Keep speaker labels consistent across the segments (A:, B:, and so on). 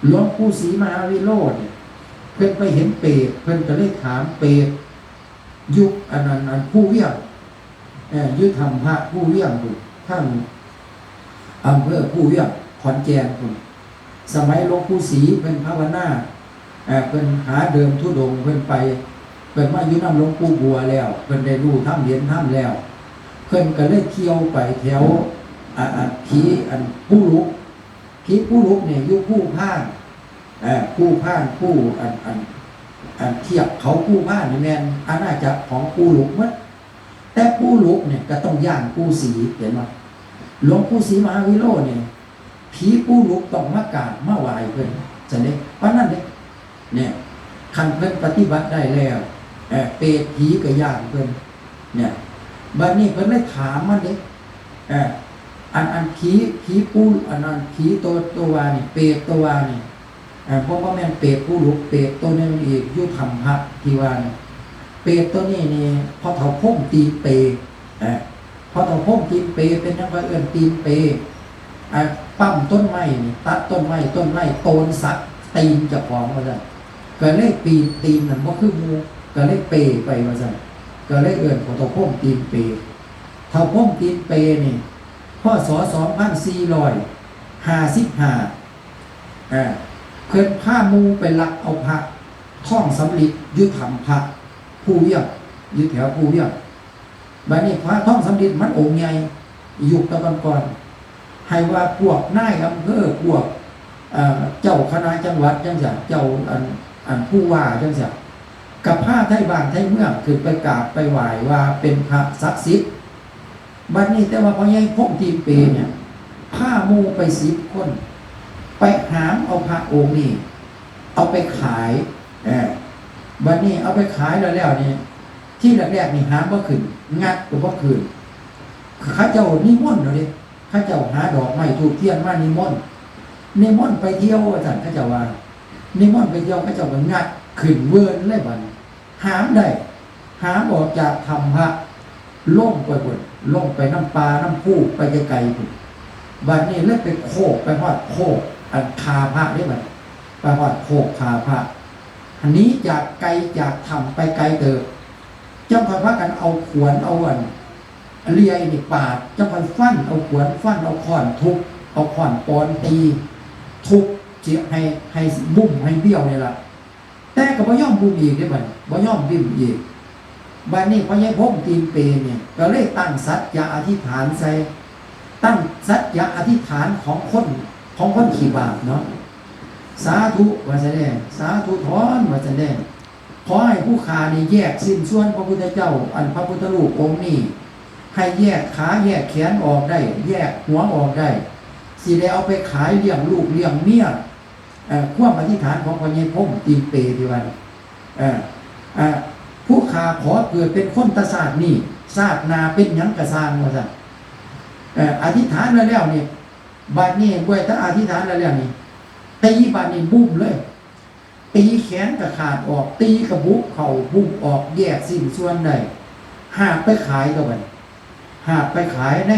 A: หลวงปู่ศรีมหาวิโรจน์เนี่ยเพิ่นไปเห็นเปรตเพิ่นก็เลยถามเปรตยุคอันนั้นอันผู้เวียงยุทธธรรมพระผู้เวียงคุณท่านอำเภอผู้เวียงขอนแก่นคุณสมัยหลวงปู่ศรีเป็นภาวนาเพิ่นหาเดิมทุดงเพิ่นไปเพิ่นมาอยู่นำหลวงปู่บัวแล้วเพิ่นได้รู้ถ้ำเรียนถ้ำแล้วเพิ่นก็เลยเที่ยวไปแถวผีอันผู้ลุกผีผู้ลุกเนี่ยอยู่ผู้พานผู้พานผู้เทียบเขาผู้พานนี่แม่นอาณาจักรของผู้ลุกมั้งแต่ผู้ลุกเนี่ยก็ต้องย่างผู้ศรีเห็นไหมหลวงปู่ศรีมหาวิโรจน์เนี่ยผีผู้ลุกต้องมากราบมาไหว้เพิ่นจะเนี่ยเพราะนั่นเนี่ยคันเพิ่นปฏิบัติได้แล้วเปรตผีก็ย่างเพิ่นเนี่ยบัดนี้เพิ่นได้ถามมันเด้อันผีปูอันนั้นผีตัววานี่เปรตตัววานี่เพราะว่าแม่นเปรตผู้ลุกเปรตตัวนึงอีกยุทธรรมพระที่ว่านี่เปรตตัวนี้นี่พอเฒ่าพุ่มตีเปรพอเฒ่าพุ่มตีเปรเป็นยังไงเอิ้นตีเปรปั้มต้นไม้นี่ตัดต้นไม้โตนสักตีนเจ้าของว่าซั่นก็เลยปีนตีนนั่นบ่คือหมู่ก็เลยเปไปว่าซั่นก็เลยเอิ้นพอเฒ่าพุ่มตีนเปเฒ่าพุ่มตีนเปนี่พ.ศ. 2455เพิ่นพาหมู่ไปลักเอาพระท่องสำริดยุทธธรรมพระผู้เวียงอยู่แถวผู้เวียงบัดนี้พระท่องสำริดมันองค์ใหญ่ยุคตะวันก่อนให้ว่าพวกนายอำเภอพวกเจ้าคณะจังหวัดจังซี่เจ้าอันผู้ว่าจังซี่กับพระไทยบ้านไทยเมืองขึ้นไปกราบไปไหว้ว่าเป็นพระศักดิ์สิทธิ์บัดนี้แต่ว่าพอใหญ่พงทีเปเนี่ยพาหมู่ไป10 คนไปหามเอาพระองค์นี้เอาไปขายบัดนี้เอาไปขายแล้วนี่ที่แรกๆนี่หามบ่ขึ้นงัดก็บ่ขึ้นข้าเจ้านิมนต์เนาะดิข้าเจ้าหาดอกไม้ธูปเทียนมานิมนต์ไปเที่ยวว่าซั่นข้าเจ้าว่านิมนต์ไปเที่ยวข้าเจ้าก็งัดขึ้นเวินเลยบัดนี้หามได้หามออกจากธรรมพระลงไปพุ่นลงไปน้ำปลาน้ำพุไปไกลๆพุ่นบัดนี้เลยไปโคกไปฮอดโคกอันคาพระได้บัดไปฮอดโคกคาพระอันนี้จากไกลจากธรรมไปไกลเติบเจ้าพระกันเอาขวานเอาเลียนี่ปาดเจ้าพันฟันเอาขวานฟันเอาค้อนทุบเอาค้อนปอนตีทุบเจียให้บุ้มให้เบี้ยวนี่ล่ะแต่ก็บ่ยอมบุ้มอีกได้บัดบ่ยอมบิ่มอีกบัดนี้พอใหญ่พงตีนเปเนี่ยก็เลยตั้งสัจจะอธิษฐานใส่ตั้งสัจจะอธิษฐานของคนขี้บาปเนาะสาธุว่าแสดงสาธุถอนว่าแสดงขอให้ผู้ขานี่แยกสิ้นส่วนพระพุทธเจ้าอันพระพุทธรูปองค์นี้ให้แยกขาแยกแขนออกได้แยกหัวออกได้สิได้เอาไปขายเลี้ยงลูกเลี้ยงเมียความอธิษฐานของพอใหญ่พงตีนเปที่ว่าผู้ขาขอเกิดเป็นคนตศาสตร์นี่ศาสตร์นาเป็นหยังกระซางว่าซั่นอธิษฐานแล้วนี่บัดนี้บ่ถ้าอธิษฐานแล้วนี่ตีบัดนี้บุ้มเลยตีแขนก็ขาดออกตีกระบุกเข่าบุ้มออกแยกสิ้นส่วนได้หาบไปขายก็บัดหาบไปขายใน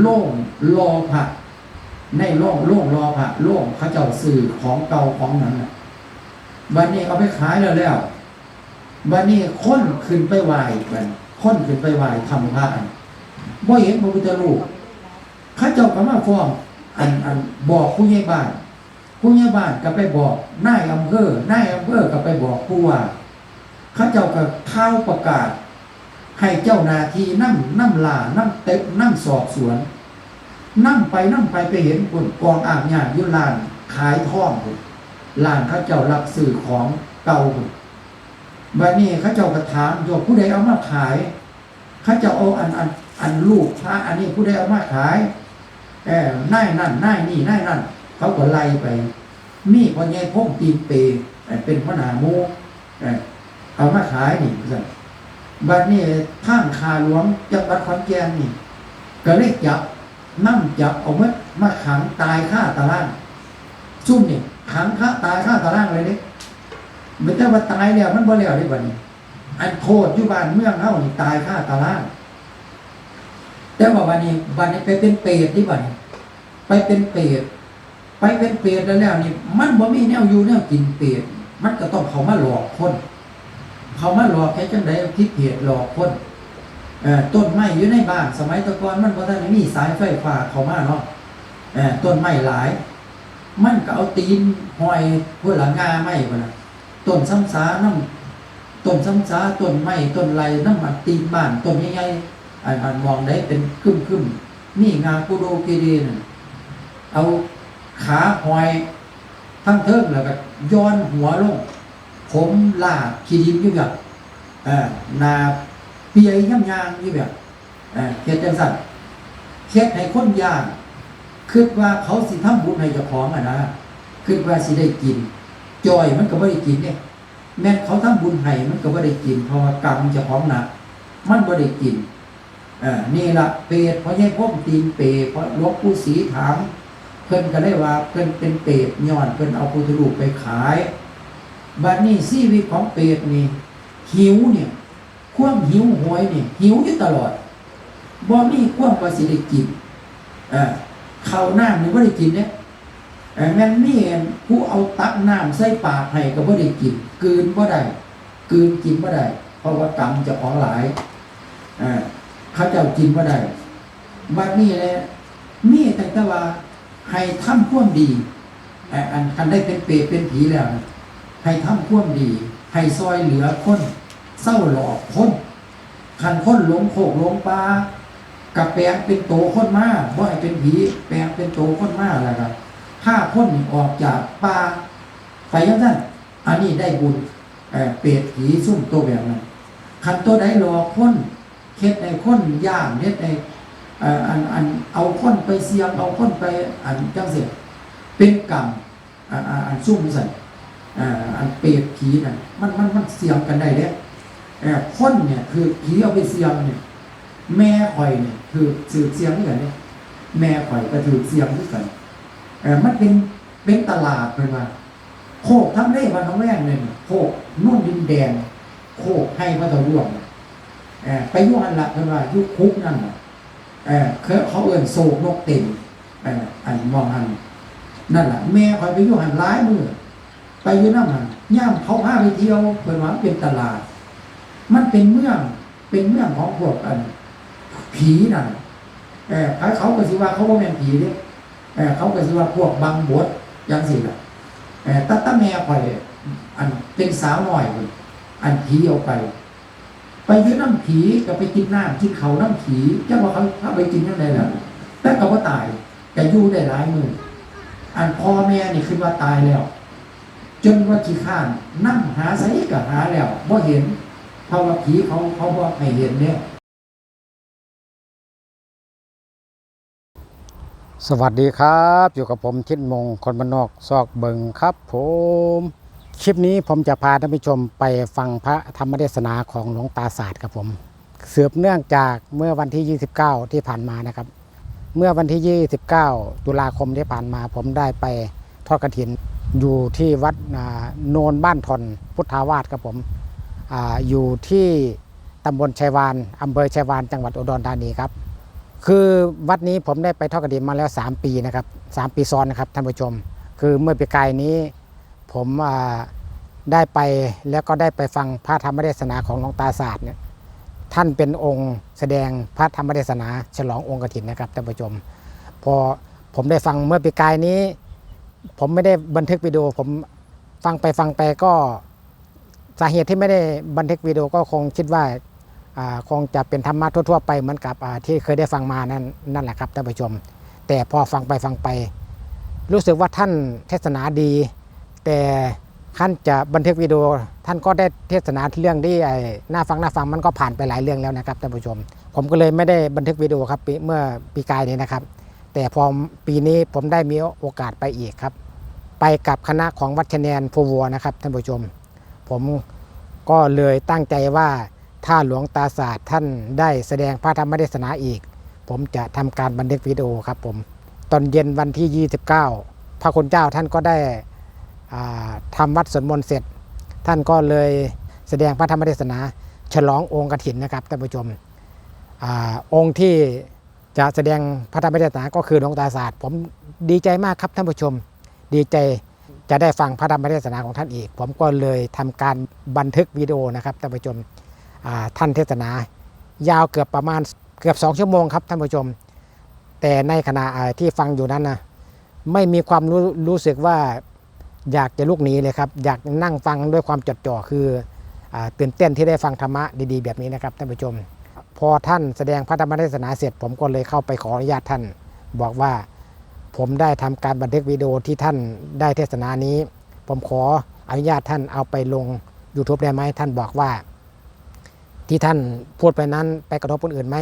A: โล่งรอพระในโล่งรอพระโล่งเขาเจ้าซื้อของเก่าของนั้นน่ะบัดนี้เอาไปขายแล้วบัดนี้คนขึ้นไปไหว้กันคนขึ้นไปไหว้ทำพระบ่เห็นพระพุทธรูปเขาเจ้าก็มาฟ้องอันบอกผู้ใหญ่บ้านก็ไปบอกนายอำเภอก็ไปบอกผู้ว่าเขาเจ้าก็เข้าประกาศให้เจ้าหน้าที่นำล่านำเต็มนำสอบสวนนำไปไปเห็นคนกองอาบญาติอยู่ลานขายทองลานเขาเจ้ารับซื้อของเก่าบัดนี้เขาเจ้าก็ถามโยมผู้ใดเอามาขายเขาเจ้าเอาอันลูกพระอันนี้ผู้ใดเอามาขายนายนั่นนายนี่นายนั่นเขาก็ไล่ไปมีพอใหญ่พงตีนเปเป็นพระนาโมเอามาขายนี่บัดนี้ทางคาหลวงจังหวัดขอนแก่นนี่ก็เลยจับเอามาขังตายฆ่าตารางซุ่มนี่ขังตายฆ่าตารางเลยนี่ไม่ใช่ว่าตายแล้วมันบ่แล้วได้บัดนี้อันโทษอยู่บ้านเมืองเฮานี่ตายฆ่าตารางแต่ว่าวันนี้ไปเป็นเปรตที่บัดนี้ไปเป็นเปรตไป ไปเป็นเปรตแล้วนี่มันบ่มีแนวอยู่แนวกินเปรตมันก็ต้องเขามาหลอกคนเขามาหลอกแค่จังได๋คิดเหตุหลอกคนต้นไม้อยู่ในบ้านสมัยตะก่อนมันบ่ทันได้มีสายไฟฟ้าเข้ามาเนาะต้นไม้หลายมันก็เอาตีนห้อยพวกหลังงาไม้พุ่นน่ะต้นซ้ำซาน้ำต้นซ้ำซาต้นไม้ต้นไรน้ำมันตีนบ้านต้นใหญ่ๆอันมองได้เป็นคึมๆนี่งากุโดเกเรน่ะเอาขาหอยทั้งเทิงแล้วก็ย้อนหัวลงผมลากขี้ดินอยู่แบบนาเปียย่ำยางอยู่แบบเฮ็ดจังซั่นเฮ็ดให้คนย่างคิดว่าเขาสิทำบุญให้เจ้าของนะคิดว่าสิได้กินจอยมันก็บ่ได้กินเนี่ยแม้เขาทำบุญให้มันก็บ่ได้กินเพราะว่ากรรมเจ้าของหนักมันบ่ได้กินนี่ล่ะเปรตเพราะใหญ่พ่มตีนเปรตเพราะหลวงปู่ศรีถามเพิ่นก็ได้ว่าเพิ่นเป็นเปรตย้อนเพิ่นเอาพุทธรูปไปขายบัดนี้ชีวิตของเปรตนี่หิวเนี่ยความหิวโหยนี่หิวอยู่ตลอดบ่มีความว่าสิได้กินข้าวน้ำนี่บ่ได้กินเนี่ยแม่นมีผู้เอาตักน้ำใส่ปากให้ก็บ่ได้กินกลืนบ่ได้กลืนกินบ่ได้เพราะว่ากรรมเจ้าของหลายเขาเจ้ากินบ่ได้บัดนี้แหละมีแต่ว่าให้ทำความดีอันคันได้เป็นเปรตเป็นผีแล้วให้ทำความดีให้ซอยเหลือคนเศร้าหลอกคนคันคนหลงโคกหลงปลากับแปลงเป็นโตคนมาบ่ให้เป็นผีแปลงเป็นโตคนมาแล้วครับถ้าคนออกจากป่าไปยังนั้นอันนี้ได้บุญเปรตผีซุ่มโตแบบนั้นคันตัวใดหลอกคนเฮ็ดในคนย่างเฮ็ดในอันเอาคนไปเสียงเอาคนไปอันจังซี่เป็นกรรมอันซุ่มใส่อันเปรตผีน่ะมันเสียงกันได้เด้คนเนี่ยคือผีเอาไปเสียงเนี่ยแม่ข่อยเนี่ยคือสืบเสียงด้วยกันเนี่ยแม่ข่อยก็ถือเสียงด้วยกันมันเป็นตลาดเลยว่าโคกทั้งเล่วันทั้งแรงเลยโคกนุ่นดินแดงโคกให้พระตะร่วงไปยุ่งอันละเป็นว่ายุคคุกนั่นเขาเอื่นโศกนกเต็มอันมองหันนั่นแหละแม่ข่อยไปยุ่งหันร้ายมือไปยุ่งน้ำหันย่ำเขาพาไปเที่ยวเป็นว่าเป็นตลาดมันเป็นเมืองของพวกผีนั่นเขาก็สิว่าเขาบ่แม่นผีเด้เขาก็สิว่าพวกบางบดจังซี่ล่ะตาแม่ข่อยอันเป็นสาวน้อยอันผีเอาไปยืนน้ำผีก็ไปกินน้ำกินเขาน้ำผีจังว่าเขาไปกินยังไงล่ะแต่ก็บ่ตายก็อยู่ได้หลายมื้ออันพ่อแม่นี่คือว่าตายแล้วจนว่าขี้ข้านนั่งหาไสก็หาแล้วบ่เห็นเพราะว่าผีเขาบอกให้เห็นเนี่ย
B: สวัสดีครับอยู่กับผมทิศมงคนบ้านนอกซอกเบิงครับผมคลิปนี้ผมจะพาท่านผู้ชมไปฟังพระธรรมเทศนาของหลวงตาศาสตร์ครับผมสืบเนื่องจากเมื่อวันที่29ที่ผ่านมานะครับเมื่อวันที่29ตุลาคมที่ผ่านมาผมได้ไปทอดกฐินอยู่ที่วัดโนนบ้านทนพุทธาวาสครับผมอยู่ที่ตำบลชัยวานอำเภอชัยวานจังหวัดอุดรธานีครับคือวัดนี้ผมได้ไปทอดกฐินมาแล้ว3 ปีนะครับ3 ปีซ้อนนะครับท่านผู้ชมคือเมื่อปีกายนี้ผมได้ไปแล้วก็ได้ไปฟังพระธรรมเทศนาของหลวงตาศาสตร์เนี่ยท่านเป็นองค์แสดงพระธรรมเทศนาฉลององค์กฐินนะครับท่านผู้ชมพอผมได้ฟังเมื่อปีกายนี้ผมไม่ได้บันทึกวิดีโอผมฟังไปก็สาเหตุที่ไม่ได้บันทึกวิดีโอก็คงคิดว่าคงจะเป็นธรรมะทั่วๆไปเหมือนกับที่เคยได้ฟังมานั่นแหละครับท่านผู้ชมแต่พอฟังไปรู้สึกว่าท่านเทศนาดีแต่ท่านจะบันทึกวิดีโอท่านก็ได้เทศนาเรื่องที่น่าฟังมันก็ผ่านไปหลายเรื่องแล้วนะครับท่านผู้ชมผมก็เลยไม่ได้บันทึกวิดีโอครับเมื่อปีกายนี้นะครับแต่พอปีนี้ผมได้มีโอกาสไปอีกครับไปกับคณะของวัดชะแนนภูวัวนะครับท่านผู้ชมผมก็เลยตั้งใจว่าถ้าหลวงตาศาสตร์ท่านได้แสดงพระธรรมเทศนาอีกผมจะทำการบันทึกวิดีโอครับผมตอนเย็นวันที่29พระคุณเจ้าท่านก็ได้ทำวัดสวดมนต์เสร็จท่านก็เลยแสดงพระธรรมเทศนาฉลององค์กฐินนะครับท่านผู้ชมองค์ที่จะแสดงพระธรรมเทศนาก็คือหลวงตาศาสตร์ผมดีใจมากครับท่านผู้ชม ดีใจจะได้ฟังพระธรรมเทศนาของท่านอีกผมก็เลยทำการบันทึกวิดีโอนะครับท่านผู้ชมท่านเทศนายาวเกือบประมาณเกือบ2 ชั่วโมงครับท่านผู้ชมแต่ในขณะที่ฟังอยู่นั้นนะไม่มีความรู้สึกว่าอยากจะลุกหนีเลยครับอยากนั่งฟังด้วยความจดจ่อคือตื่นเต้นที่ได้ฟังธรรมะดีๆแบบนี้นะครับท่านผู้ชมพอท่านแสดงพระธรรมเทศนาเสร็จผมก็เลยเข้าไปขออนุญาตท่านบอกว่าผมได้ทำการบันทึกวิดีโอที่ท่านได้เทศนานี้ผมขออนุญาตท่านเอาไปลง YouTube ได้ไหมท่านบอกว่าที่ท่านพูดไปนั้นไปกระทบคนอื่นไหม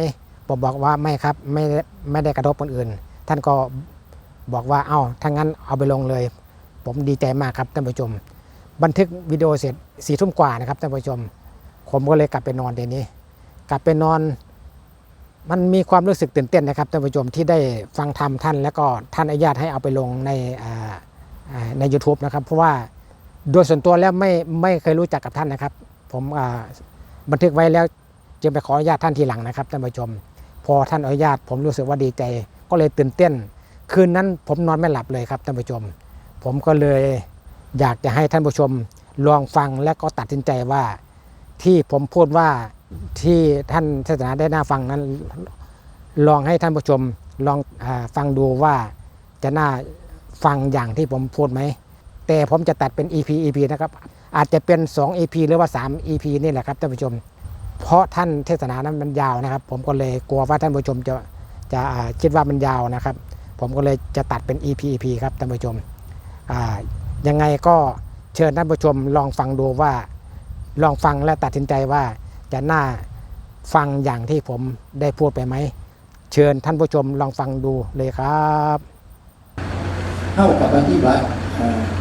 B: ผมบอกว่าไม่ครับไม่ได้กระทบคนอื่นท่านก็บอกว่าถ้างั้นเอาไปลงเลยผมดีใจมากครับท่านผู้ชมบันทึกวิดีโอเสร็จ4 ทุ่มกว่านะครับท่านผู้ชมผมก็เลยกลับไปนอนทีนี้กลับไปนอนมันมีความรู้สึกตื่นเต้นนะครับท่านผู้ชมที่ได้ฟังธรรมท่านแล้วก็ท่านอนุญาตให้เอาไปลงใน YouTube นะครับเพราะว่าโดยส่วนตัวแล้วไม่เคยรู้จักกับท่านนะครับผมบันทึกไว้แล้วจึงไปขออนุญาตท่านทีหลังนะครับท่านผู้ชมพอท่านอนุญาตผมรู้สึกว่าดีใจก็เลยตื่นเต้นคืนนั้นผมนอนไม่หลับเลยครับท่านผู้ชมผมก็เลยอยากจะให้ท่านผู้ชมลองฟังและก็ตัดสินใจว่าที่ผมพูดว่าที่ท่านเทศนาได้น่าฟังนั้นลองให้ท่านผู้ชมลองฟังดูว่าจะน่าฟังอย่างที่ผมพูดไหมแต่ผมจะตัดเป็น EP นะครับอาจจะเป็น2 EP หรือว่า3 EP นี่แหละครับท่านผู้ชมเพราะท่านเทศนานั้นมันยาวนะครับผมก็เลยกลัวว่าท่านผู้ชมจะคิดว่ามันยาวนะครับผมก็เลยจะตัดเป็น EP ครับท่านผู้ชมยังไงก็เชิญท่านผู้ชมลองฟังดูว่าลองฟังและตัดสินใจว่าจะน่าฟังอย่างที่ผมได้พูดไปไหมเชิญท่านผู้ชมลองฟังดูเลยครับ
A: เท่ากับปฏิบัติ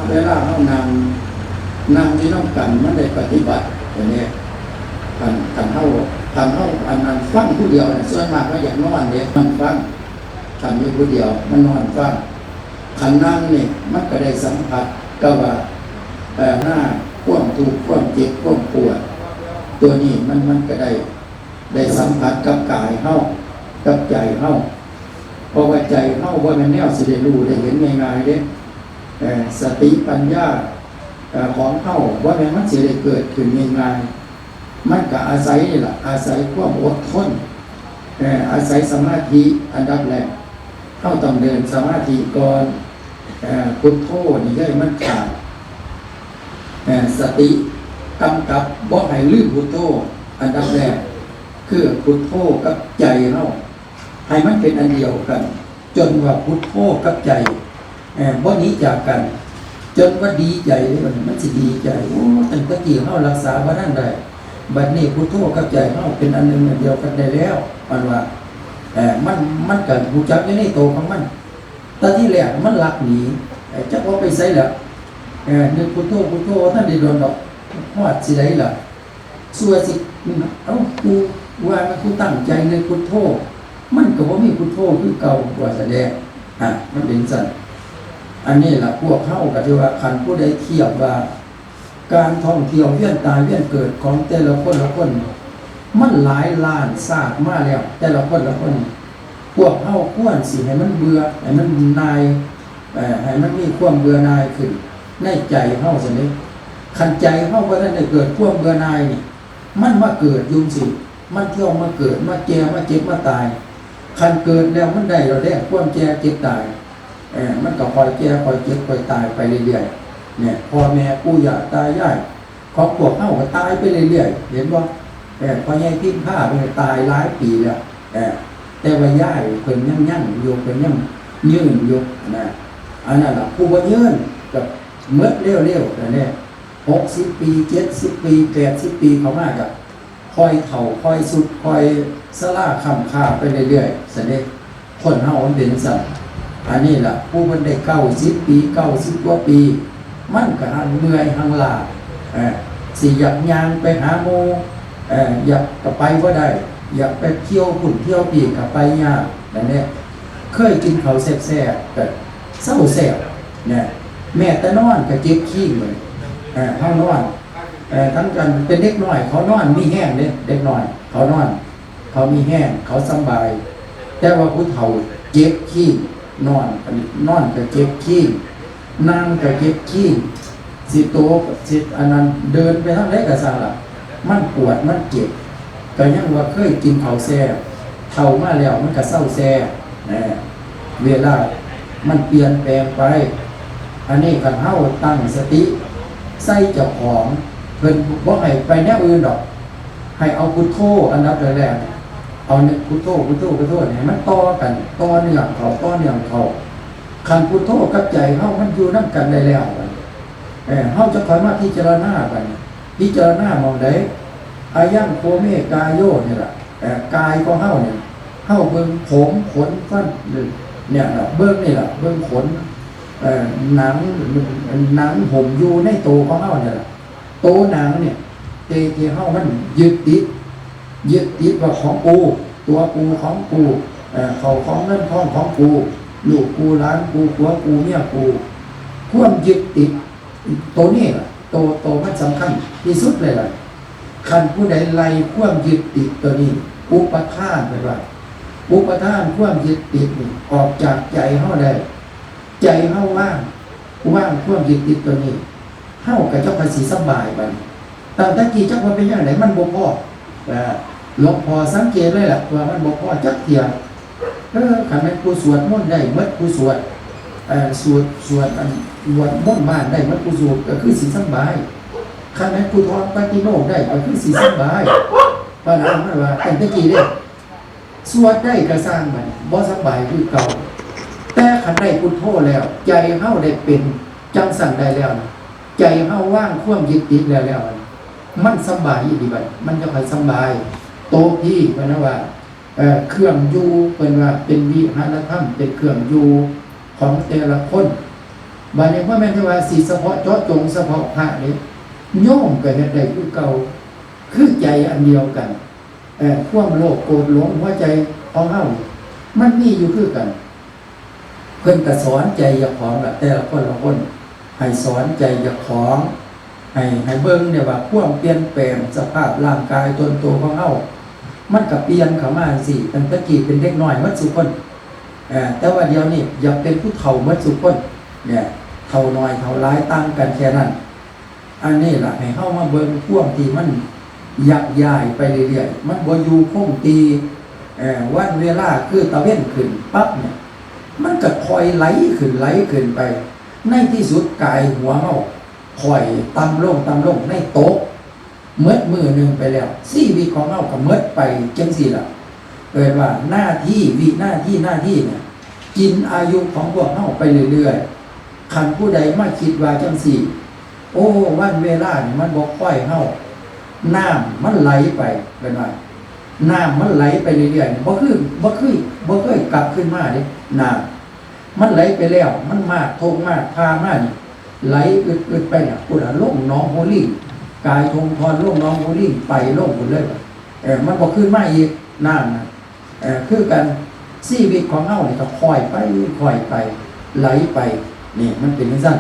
A: เวลาเท่านำที่น้องกันมันได้ปฏิบัติอย่างนี้กันเท่าอันนั้นฟังผู้เดียวเนี่ยส่วนมากก็อย่างนอนเนี่ยมันฟังทำอยู่ผู้เดียวมันนอนฟังขันนั่งนี่มันก็ได้สัมผัสก็ว่าหน้าความทุกข์ความเจ็บความปวดตัวนี้มันก็ได้สัมผัสกับกายเฮากับใจเฮาเพราะว่าใจเฮาว่ามันแนวสิได้รู้ได้เห็นง่ายๆเด้สติปัญญาของเฮาว่ามันสิได้เกิดขึ้นง่ายๆมันก็อาศัยนี่ล่ะอาศัยความอดทนอาศัยสมาธิอันดับแรกเฮาต้องเดินสมาธิก่อนพุทโธนี่ให้มันขาดสติกำกับบ่ให้ลืมพุทโธอันดับแรกคือพุทโธกับใจเฮาให้มันเป็นอันเดียวกันจนว่าพุทโธกับใจบ่หนีจากกันจนว่าดีใจมันสิดีใจโอ้ตั้งแต่ที่เฮารักษาบ่ทันได้บัดนี้พุทโธกับใจเฮาเป็นอันหนึ่งอันเดียวกันได้แล้วมันว่ามันก็รู้จักอยู่ในตัวของมันแต่ที่แรกมันลักหนีจักว่าไปไสล่ะนึกพุทโธท่านได้โดนดอกฮอดสิได้ล่ะสัวสิกูว่ามันกูตั้งใจนึกพุทโธมันก็บ่มีพุทโธคือเก่าว่าแสดงมันเป็นสั่นอันนี้ล่ะพวกเฮาก็ที่ว่าคันผู้ใดเทียบว่าการท่องเที่ยวเวียนตายเวียนเกิดของแต่ละคนมันหลายล้านศาสตร์มาแล้วแต่ละคนพวกเฮาควรสิให้มันเบื่อให้มันนายให้มันมีความเบื่อหน่ายขึ้นในใจเฮาซั่นเด้คันใจเฮาบ่ทันได้เกิดความเบื่อหน่ายนี่มันมาเกิดยุ่งสิมันเที่ยวมาเกิดมาแก่มาเจ็บมาตายคันเกิดแล้วมันได้เราได้ความแก่เจ็บตายมันก็คอยแก่คอยเจ็บคอยตายไปเรื่อยๆเนี่ยพ่อแม่ปู่ย่าตายายของพวกเฮาก็ตายไปเรื่อยๆเห็นบ่พ่อใหญ่พิมพ์ผ้าเพิ่นตายหลายปีแล้วแต่ว่าย่ายเพิ่นยังอยู่เพิ่นยังยืนอยู่นะอันนั้นล่ะผู้บ่ยืนกับเมื่อเร็วๆแต่เนี่ย60 ปี70 ปี80 ปีเข้ามาก็ค่อยเฒ่าค่อยสุดค่อยสลาค่ำค่าไปเรื่อยๆเสด็จคนเฮามันเป็นสั่นอันนี้ล่ะผู้มันได้90 ปี90 กว่าปีมันก็หังเมื่อยหังล้าสิอยากย่างไปหาหมู่อยากก็ไปบ่ได้อยากไปเที่ยวพุ่นเที่ยวปีกก็ไปยากนั่นแหละเคยกินข้าวแซ่บๆก็เศร้าแซ่บเนี่ยแม่แต่นอนก็เจ็บขี้เหมือนเฮานอนทั้งกันเป็นเด็กน้อยเขานอนมีแห้งเด้เด็กน้อยเขานอนเขามีแห้งเขาสบายแต่ว่าผู้เฒ่าเจ็บขี้นอนก็เจ็บขี้ นางก็เก็บขี้สิโตสิอันนั้นเดินไปทางไหนก็ซาล่ะมันปวดมันเจ็บก็ยังว่าเคยกินข้าวแซ่เท่ามาแล้วมันก็เศร้าแซ่นะเวลามันเปลี่ยนแปลงไปอันนี้คันเฮาตั้งสติใส่เจ้าของเพิ่นบ่ให้ไปแนวอื่นดอกให้เอาพุทโธอันดับแรกเอาเนี่ยพุทโธเนี่ยมันต่อกันต่อเนื่องเขาคันพุทโธกับใจเฮามันอยู่นำกันได้แล้วเฮาจะคอยมาพิจารณากันพิจารณามองได้อายังโคเมกายโยนี่ล่ะกายของเฮาเนี่ยเฮาเบิ่งผมขนฟันเนี่ยล่ะเบิ่งนี่ล่ะเบิ่งขนหนังห่มอยู่ในโตของเฮาเนี่ยล่ะโตหนังเนี่ยที่เฮามันยึดติดว่าของกูตัวกูของกูเขาของเงินทองของกูลูกกูหลานกูผัวกูเมียกูความยึดติดตัวนี้ล่ะโตมันสำคัญที่สุดเลยล่ะคันผู้ใดไล่ความยึดติดตัวนี้อุปทานไปว่าอุปทานความยึดติดออกจากใจเฮาได้ใจเฮาว่างความยึดติดตัวนี้เฮากับเจ้าภาษีสบายไปแต่ตะกี้เจ้าว่าเป็นอย่างไรมันบ่พอหลวงพ่อสังเกตเลยล่ะว่ามันบ่พอจักเที่ยคันแม่นผู้สวดมนต์ได้หมดผู้สวดสวดอันบวชมนต์บ้านได้หมดผู้สวดก็คือสิสบายคันแม่นผู้ทอดปฏิโมกข์ได้ก็คือสิสบายเพราะนั้นมันว่าแต่ตะกี้เด้สวดได้ก็สร้างมันบ่สบายคือเก่าแต่คันได้พุทโธแล้วใจเฮาได้เป็นจังสั่นได้แล้วใจเฮาว่างความยึดติดแล้วมันสบายอีดีบัดมันจะค่อยสบายโตพี่เพิ่นว่าเครื่องอยู่เพิ่นว่าเป็นวิหารธรรมเป็นเครื่องอยู่ของแต่ละคนบัดนี้ว่าแม่นว่าสิเฉพาะเจาะจงเฉพาะพระนี่โยมก็เฮ็ดได้คือเก่าคือใจอันเดียวกันความโลภโกรธหลงหัวใจของเฮามันมีอยู่คือกันเพิ่นก็สอนใจเจ้าของล่ะแต่ละคนละคนให้สอนใจเจ้าของให้เบิ่งเนี่ยว่าความเปลี่ยนแปลงสภาพร่างกายตนตัวของเฮามันก็เปลี่ยนเข้ามาสิตั้งแต่กี้เป็นเด็กน้อยหมดทุกคนแต่ว่าเดี๋ยวนี้อยากเป็นผู้เฒ่าหมดทุกคนเนี่ยเฒ่าน้อยเฒ่าหลายต่างกันแค่นั้นอันนี้ล่ะให้เฮามาเบิ่งความที่มันยักย้ายไปเรื่อยๆมันบ่อยู่คงตีวันเวลาคือตะเว้นขึ้นปั๊บเนี่ยมันก็ค่อยไหลขึ้นไปในที่สุดกายหัวเฮาค่อยต่ำลงในโต๊ะเมื่อมือหนึ่งไปแล้วชีวิตของเฮาก็เมื่อไปจังซี่ล่ะเกิดว่าหน้าที่เนี่ยกินอายุของพวกเฮาไปเรื่อยๆคันผู้ใดมาคิดว่าจังซี่โอ้วันเวลานี่มันบ่ค่อยเฮาน้ำมันไหลไปเป็นว่าน้ำมันไหลไปเรื่อยๆบ่เคยกลับขึ้นมาเด้น้ำมันไหลไปแล้วมันมากทงมากพามานี่ไหลอึดไปเนี่ยพุ่นลงหนองโฮลิ่งกายทงทอนลงหนองโฮลิ่งไปลงพุ่นเลยมันบ่ขึ้นมาอีกน้ำนะคือกันชีวิตของเฮานี่ก็ค่อยไปไหลไปนี่มันเป็นจังซั่น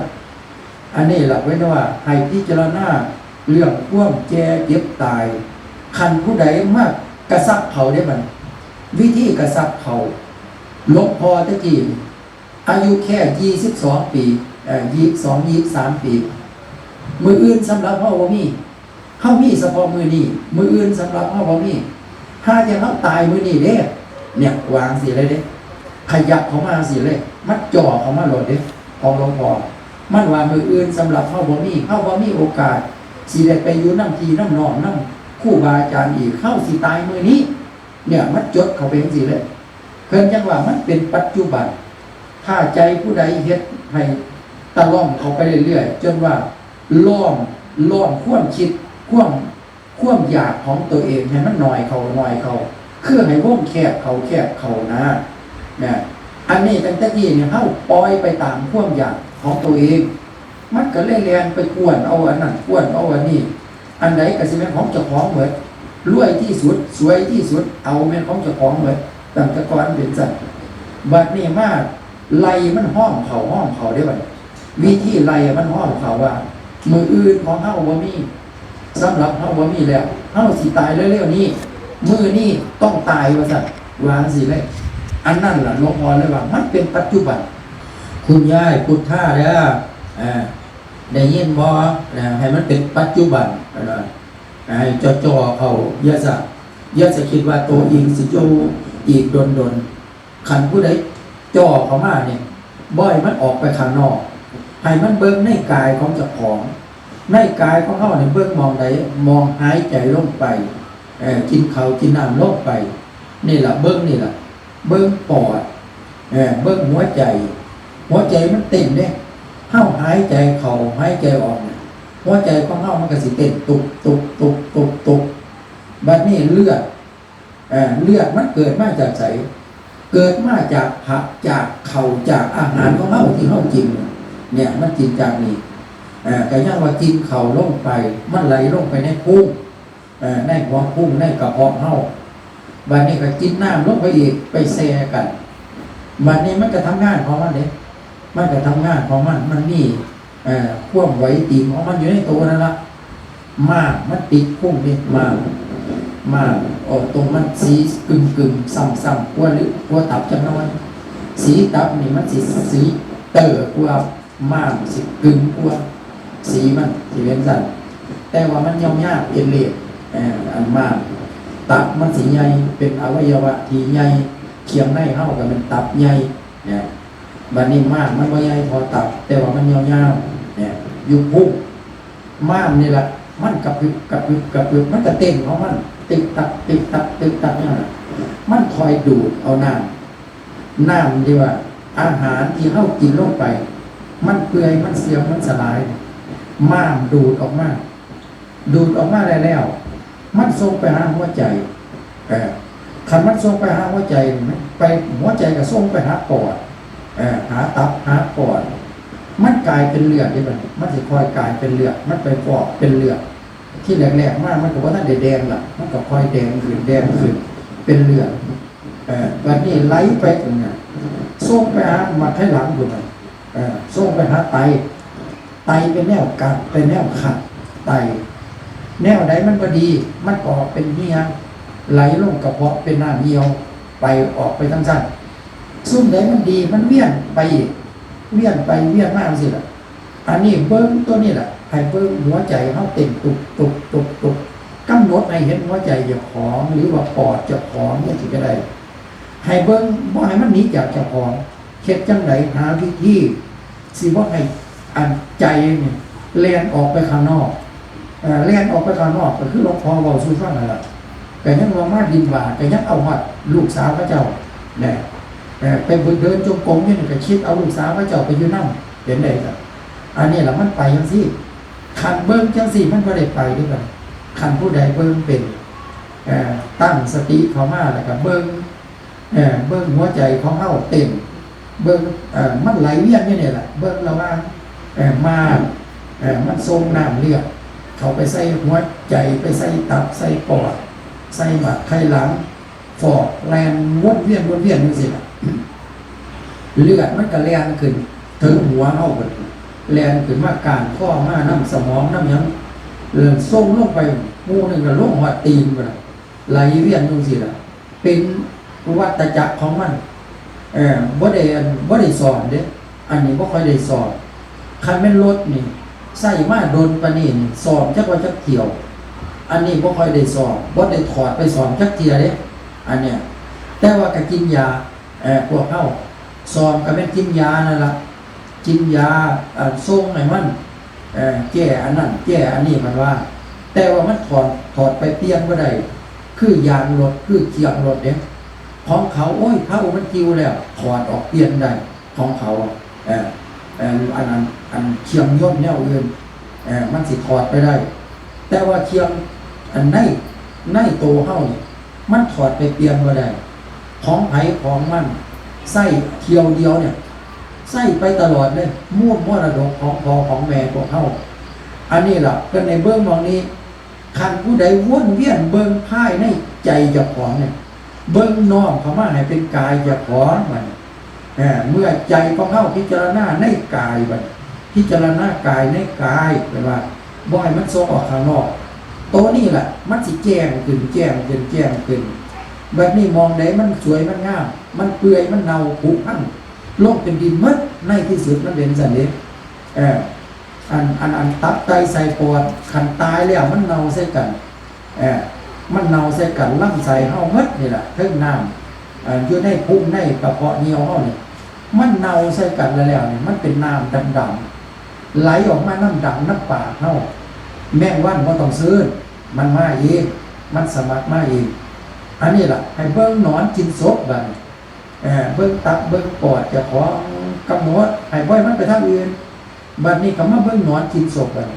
A: อันนี้ล่ะไว้ว่าให้พิจารณาเรื่องความแก่เจ็บตายคันผู้ใดมากกระซับเขาได้บัดวิธีกระซับเขาหลวงพ่อตะกี้อายุแค่22ปี23 ปีมืออื่นสำหรับเฮาบ่มีเฮามีเฉพาะมือนี้มืออื่นสำหรับเฮาบ่มีถ้าจะเฮาตายมื้อนี้เด้เนี่ยวางสิเลยเด้ขยับเข้ามาสิเลยมัดจ่อเข้ามาโลดเด้ของหลวงพ่อมันว่ามืออื่นสำหรับเฮาบ่มีโอกาสสิได้ไปอยู่นำพี่นำน้องนำครูบาอาจารย์อีกเฮาสิตายมื้อนี้เนี่ยมันจดเข้าไปจังซี่เลยเพิ่นจังว่ามันเป็นปัจจุบันถ้าใจผู้ใดเฮ็ดให้ตะล่อมเข้าไปเรื่อยๆจนว่าล้อมความคิดความอยากของตัวเองให้มันน้อยเข้าคือให้วงแคบเข้านะเนี่ยอันนี้ตั้งแต่กี้เนี่ยเฮาปล่อยไปตามความอยากของตัวเองมันก็เลยแล่นไปกวนเอาอันนั้นกวนเอาอันนี้อันใดก็สิแม่นของเจ้าของหมดรวยที่สุดสวยที่สุดเอาแม่นของเจ้าของหมดตั้งแต่ก่อนเป็นซั่นบัดนี้มาไล่มันห้องเขาได้บัดวิธีไล่มันห้องเขาว่ามืออื่นของเฮาบ่มีสำหรับเฮาบ่มีแล้วเฮาสิตายเร็วๆนี้มื้อนี้ต้องตายว่าซั่นวางสิเลยอันนั้นล่ะหลวงพ่อเลยว่ามันเป็นปัจจุบันคุณยายพุทธะเด้อ อ่าได้ยินบ่ให้มันเป็นปัจจุบันให้จ่อเขาอย่าจะคิดว่าตัวเองสิอยู่อีกดนคันผู้ใดจ่อเข้ามาเนี่ยบ่อยมันออกไปข้างนอกให้มันเบิ่งในกายของเจ้าของในกายของเฮาเนี่ยเบิ่งมองใดมองหายใจลงไปกินข้าวกินน้ำลงไปนี่ล่ะเบิ่งนี่ล่ะเบิ่งปอดเบิ่งหัวใจมันเต้นเด้เฮาหายใจเข้าหายใจออกเนี่ยหัวใจของเฮามันก็สิเต้นตุบตุบตุบตุบตุบบัดนี้เลือดมันเกิดมาจากไสเกิดมาจากผักจากข้าวจากอาหารของเฮาที่เฮากินเนี่ยมันกินจากนี่ก็ยังว่ากินข้าวลงไปมันไหลลงไปในพุงในหัวพุงในกระเพาะเฮาบัดนี้ก็กินน้ำลงไปอีกไปแช่กันบัดนี้มันก็ทำงานของมันเด้มันก็ทำงานของมันมีความไหวตีมของมันอยู่ในตัวนั่นละมันติดพุงนี่ตรงมันสีกึ่งซ้ำกว่าตับจังน้อยสีตับนี่มันสีเต๋อกว่าสิกึ่งกว่าสีมันสิเป็นสั่นแต่ว่ามันยาวๆเป็นเล็บอันตับมันสีใหญ่เป็นอวัยวะที่ใหญ่เคียงในเฮาก็เป็นตับใหญ่เนี่ยบัดนี้มันบ่ใหญ่พอตับแต่ว่ามันยาวๆเนี่ยอยู่พุงนี่แหละมันกระพริบมันก็เต้นของมันติ๊กตักเนี่ยมันคอยดูดเอาน้ำที่ว่าอาหารที่เฮากินลงไปมันเปื่อยมันเสียมันสลายดูดออกมาแล้วมันส่งไปหาหัวใจคันมันส่งไปหาหัวใจไปหัวใจก็ส่งไปหาปอดหาตับหาปอดมันกลายเป็นเลือดที่มันสิค่อยกลายเป็นเลือดมันไปฟอกเป็นเลือดที่แรกๆมันก็บ่ทันได้แดงล่ะมันก็ค่อยแดงขึ้นเป็นเลือดบัดนี้ไหลไปตรงนั้นส่งไปหามาให้หลังพุ่นส่งไปหาไตเป็นแนวกัดเป็นแนวขัดไตแนวใดมันบ่ดีมันก็เป็นเหี่ยไหลลงกระเพาะเป็นน้ำเหี่ยวไปออกไปทั้งสั้นซุ่มใดมันดีมันเวียนไปอีกเวียนมาจังซี่ล่ะอันนี้เบิ่งตัวนี้ล่ะให้เบิ่งหัวใจเฮาเต้นตุบกำหนดให้เห็นหัวใจเจ้าของหรือว่าปอดเจ้าของนี่สิก็ได้ให้เบิ่งบ่ให้มันหนีจากเจ้าของเฮ็ดจังไดหาวิธีสิบ่ให้อันใจนี่แล่นออกไปข้างนอกแล่นออกไปข้างนอกก็คือหลวงพ่อเว้าสู่ฟังนั่นล่ะแต่ยังว่ามาดินบาก็ยังเอาฮอดลูกสาวพระเจ้าแน่ไปเดินจงกรมนี่ก็คิดเอาลูกสาวพระเจ้าไปอยู่นำเห็นได้ครับอันนี้ล่ะมันไปจังซี่คันเบิ่งจังซี่มันบ่ได้ไปด้วยกันคันผู้ใดเบิ่งเป็นตั้งสติเข้ามาแล้วก็เบิ่งหัวใจของเฮาเต้นเบิ่งมันไหลเวียนอยู่นี่แหละเบิ่งระว่ามันทรงน้ำเลือดเขาไปใส่หัวใจไปใส่ตับใส่ปอดใส่หมัดไขหลังฟอกแลนวนเวียนจังซี่ล่ะเลือดมันก็แล่นขึ้นถึงหัวเฮาเบิดแล่นขึ้นมาการข้อมาน้ำสมองน้ำหยังส่งลงไปหมู่นึงก็ลงหัวตีนพุ่นน่ะไหลเวียนจังซี่ล่ะเป็นวัฏจักรของมันบ่ได้สอนเด้อันนี้บ่ค่อยได้สอนคันแม่นรถนี่ใส่มาโดนปานนี้สอนจักว่าจักเที่ยวอันนี้บ่ค่อยได้สอนบ่ได้ถอดไปสอนจักเที่ยเด้อันเนี้ยแต่ว่าก็กินยาพวกเฮาสอนก็แม่นกินยานั่นล่ะกินยาส่งให้มันแก้อันนั้นแก้อันนี้มันว่าแต่ว่ามันถอดไปเปลี่ยนบ่ได้คือยางรถคือเกียร์รถเด้ของเขาโอ้ยเขามันกิ้วแล้วถอดออกเปลี่ยนได้ของเขาอันนั้นอันเคียงย่นแนวอื่นมันสิถอดไปได้แต่ว่าเคียงอันในตัวเฮานี่มันถอดไปเปลี่ยนบ่ได้ของไผของมันใส่เที่ยวเดียวเนี่ยใส่ไปตลอดเลยม่วนมรดกของพ่อของแม่พวกเฮาอันนี้ล่ะเพิ่นในเบิ่งมองนี้คันผู้ใดวนเวียนเบิ่งภายในใจเจ้าของเนี่ยเบิ่งน้อมเข้ามาให้เป็นกายเจ้าของมันเมื่อใจของเฮาพิจารณาในกายบัดพิจารณากายในกายแปลว่าบ่ให้มันส่งออกข้างนอกตัวนี้แหละมันสิแจ้งขึ้นแบบนี้มองได้มันสวยมันงามมันเปื่อยมันเน่าผุพังลงเป็นดินหมดในที่สุดมันเป็นสันเดช เอออันตับไตไส้ปอดขันตายแล้วมันเน่าใส่กันมันเน่าใส่กันลำไส้เฮาหมดนี่แหละเทิงน้ำอยู่ในพุงในกระเพาะเหนียวเฮานี่มันเน่าใส่กันแล้วนี่มันเป็นน้ำดำๆไหลออกมาน้ำดำน้ำปากเฮาแมงวันบ่ต้องซื้อมันมาเองมันสมัครมาเองอันนี้ล่ะให้เบิ่งหนอนกินศพบัดเบิ่งตับเบิ่งปอดเจ้าของกำหนดให้บ่ให้มันไปทางอื่นบัดนี้ก็มาเบิ่งหนอนกินศพบัด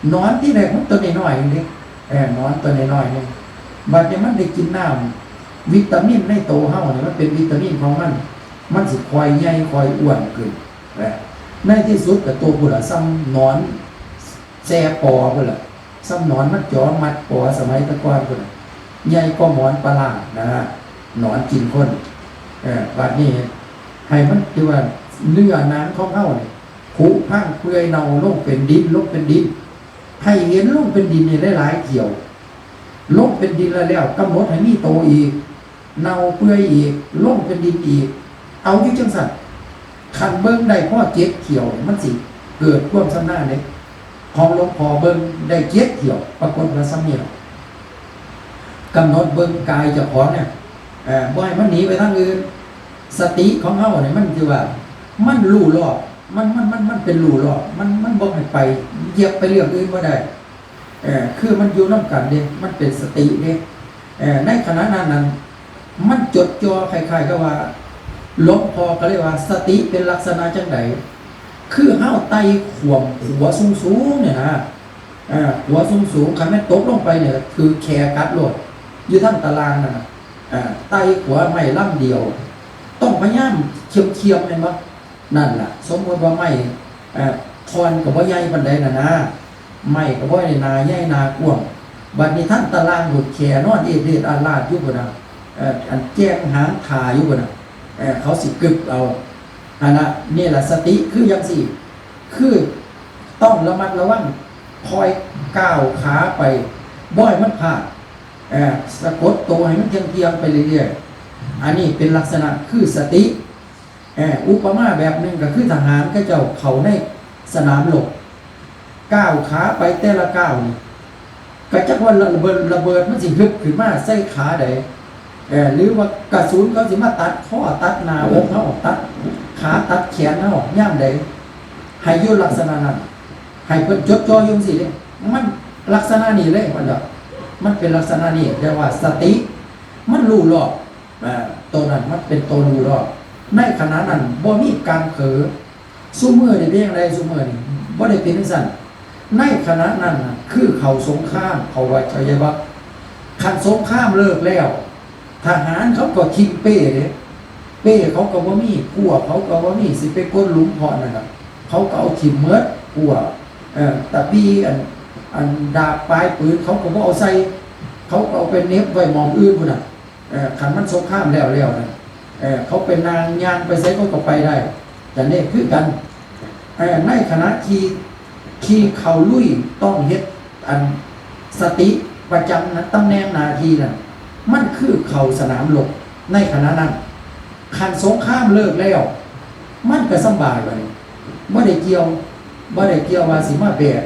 A: หนอนที่ไหนของตัวน้อยๆนี่หนอนตัวน้อยๆนี่บัดนี้มันได้กินน้ำวิตามินในโตเฮานี่มันเป็นวิตามินของมันสิคอยใหญ่คอยอ้วนขึ้นในที่สุดก็ตัวพุ่นล่ะซ้ำหนอนแซ่ปอพุ่นล่ะซ้ำหนอนมันจ่อมัดปอสมัยตะก่อนพุ่นใหญ่กว่าหมอนปลาร้านะฮะหนอนกินคนบัดนี้ให้มันคือว่าเนื้อหนังของเฮานี่ผุพังเปื่อยเน่าลงเป็นดินลงเป็นดินให้เห็นลงเป็นดินนี่หลายๆเกี่ยวลงเป็นดินแล้วกำหนดให้มีโตอีกเน่าเปื่อยอีกลงเป็นดินอีกเอาอยู่จังซั่นคันเบิ่งได้พอเจ็ดเขียวมันสิเกิดความชำนาญเด้ของหลวงพ่อเบิ่งได้เจ็ดเขียวปรากฏว่าซ้ำนี่กำหนดเบิ่งกายเจ้าของเนี่ยบ่ให้มันหนีไปทางอื่นสติของเฮาเนี่ยมันคือว่ามันรู้รอบมันเป็นรู้รอบมันบ่ให้ไปเหยียบไปเรื่องอื่นบ่ได้คือมันอยู่นำกันเด้มันเป็นสติเด้ในขณะนั้นมันจดจ่อคล้ายๆกับว่าหลวงพ่อก็เรียกว่าสติเป็นลักษณะจังไดคือเฮาไต่ขวมหัวสูงๆเนี่ยนะหัวสูงคันแม่นตกลงไปเนี่ยคือแขกัดโลดอยู่ทางตารางนั่นน่ะไต่หัวไม่ล่ำเดียวต้องพยายามเคียมๆแม่นบ่นั่นล่ะสมมุติว่าไม้ทอนก็บ่ใหญ่ปานใดน่ะนะไม้ก็บ่ได้หนาใหญ่หนากว้างบัดนี้ท่านตารางหลุดแขนอนเอดๆอาลาดอยู่พุ่นน่ะอันแจ้งหางขาอยู่พุ่นน่ะเขาสิกึบเอาอันน่ะนี่ล่ะสติคือจังซี่คือต้องระมัดระวังคอยก้าวขาไปบ่ให้มันพลาดสะกดตัวให้มันเทียงๆไปเรื่อยๆอันนี้เป็นลักษณะคือสติอุปมาแบบหนึ่งก็คือทหารก็เจ้าเขาในสนามรบก้าวขาไปแต่ละก้าวนี่ก็จักว่าระเบิดมันสิฮึบขึ้นมาใส่ขาใดหรือว่ากระสุนเขาสิมาตัดข้อตัดหน้าอกเฮาตัดขาตัดแขนเฮาย่ามใดให้อยู่ลักษณะนั้นให้เพิ่นจดจ่ออยู่จังซี่เด้มันลักษณะนี้เลยมันเป็นลักษณะนี้เรียกว่าสติมันรู้รอบตัวนั้นมันเป็นตัวรู้รอบในขณะนั้นบ่มีการเผลอซุมื้อนี่เป็นจังไดซุมื้อนี่บ่ได้เป็นจังซั่นในขณะนั้นคือเขาสงครามเขาว่าชัยวัฒน์คันสงครามเลิกแล้วทหารเขาก็ทิ้งเป้เด้เป้เขาก็บ่มีพวกเขาก็บ่มีสิไปก้นหลุมพรนั่นน่ะเขาก็เอาทิ่มหมดพวกตะปีอันดาบปลายปืนเขาก็บ่เอาใส่เขาก็เอาไปเน็บไว้หม่องอื่นพุ่นน่ะคันมันสงครามแล้วน่ะเขาเป็นนางย่างไปใส่เขาก็ไปได้แต่นี่คือกันในขณะที่เขาลุยต้องเฮ็ดอันสติประจำนะตำแหน่งหน้าที่น่ะมันคือเขาสนามรบในขณะนั้นคันสงครามเลิกแล้วมันก็สบายไปบ่ได้เกี่ยวว่าสิมาแบก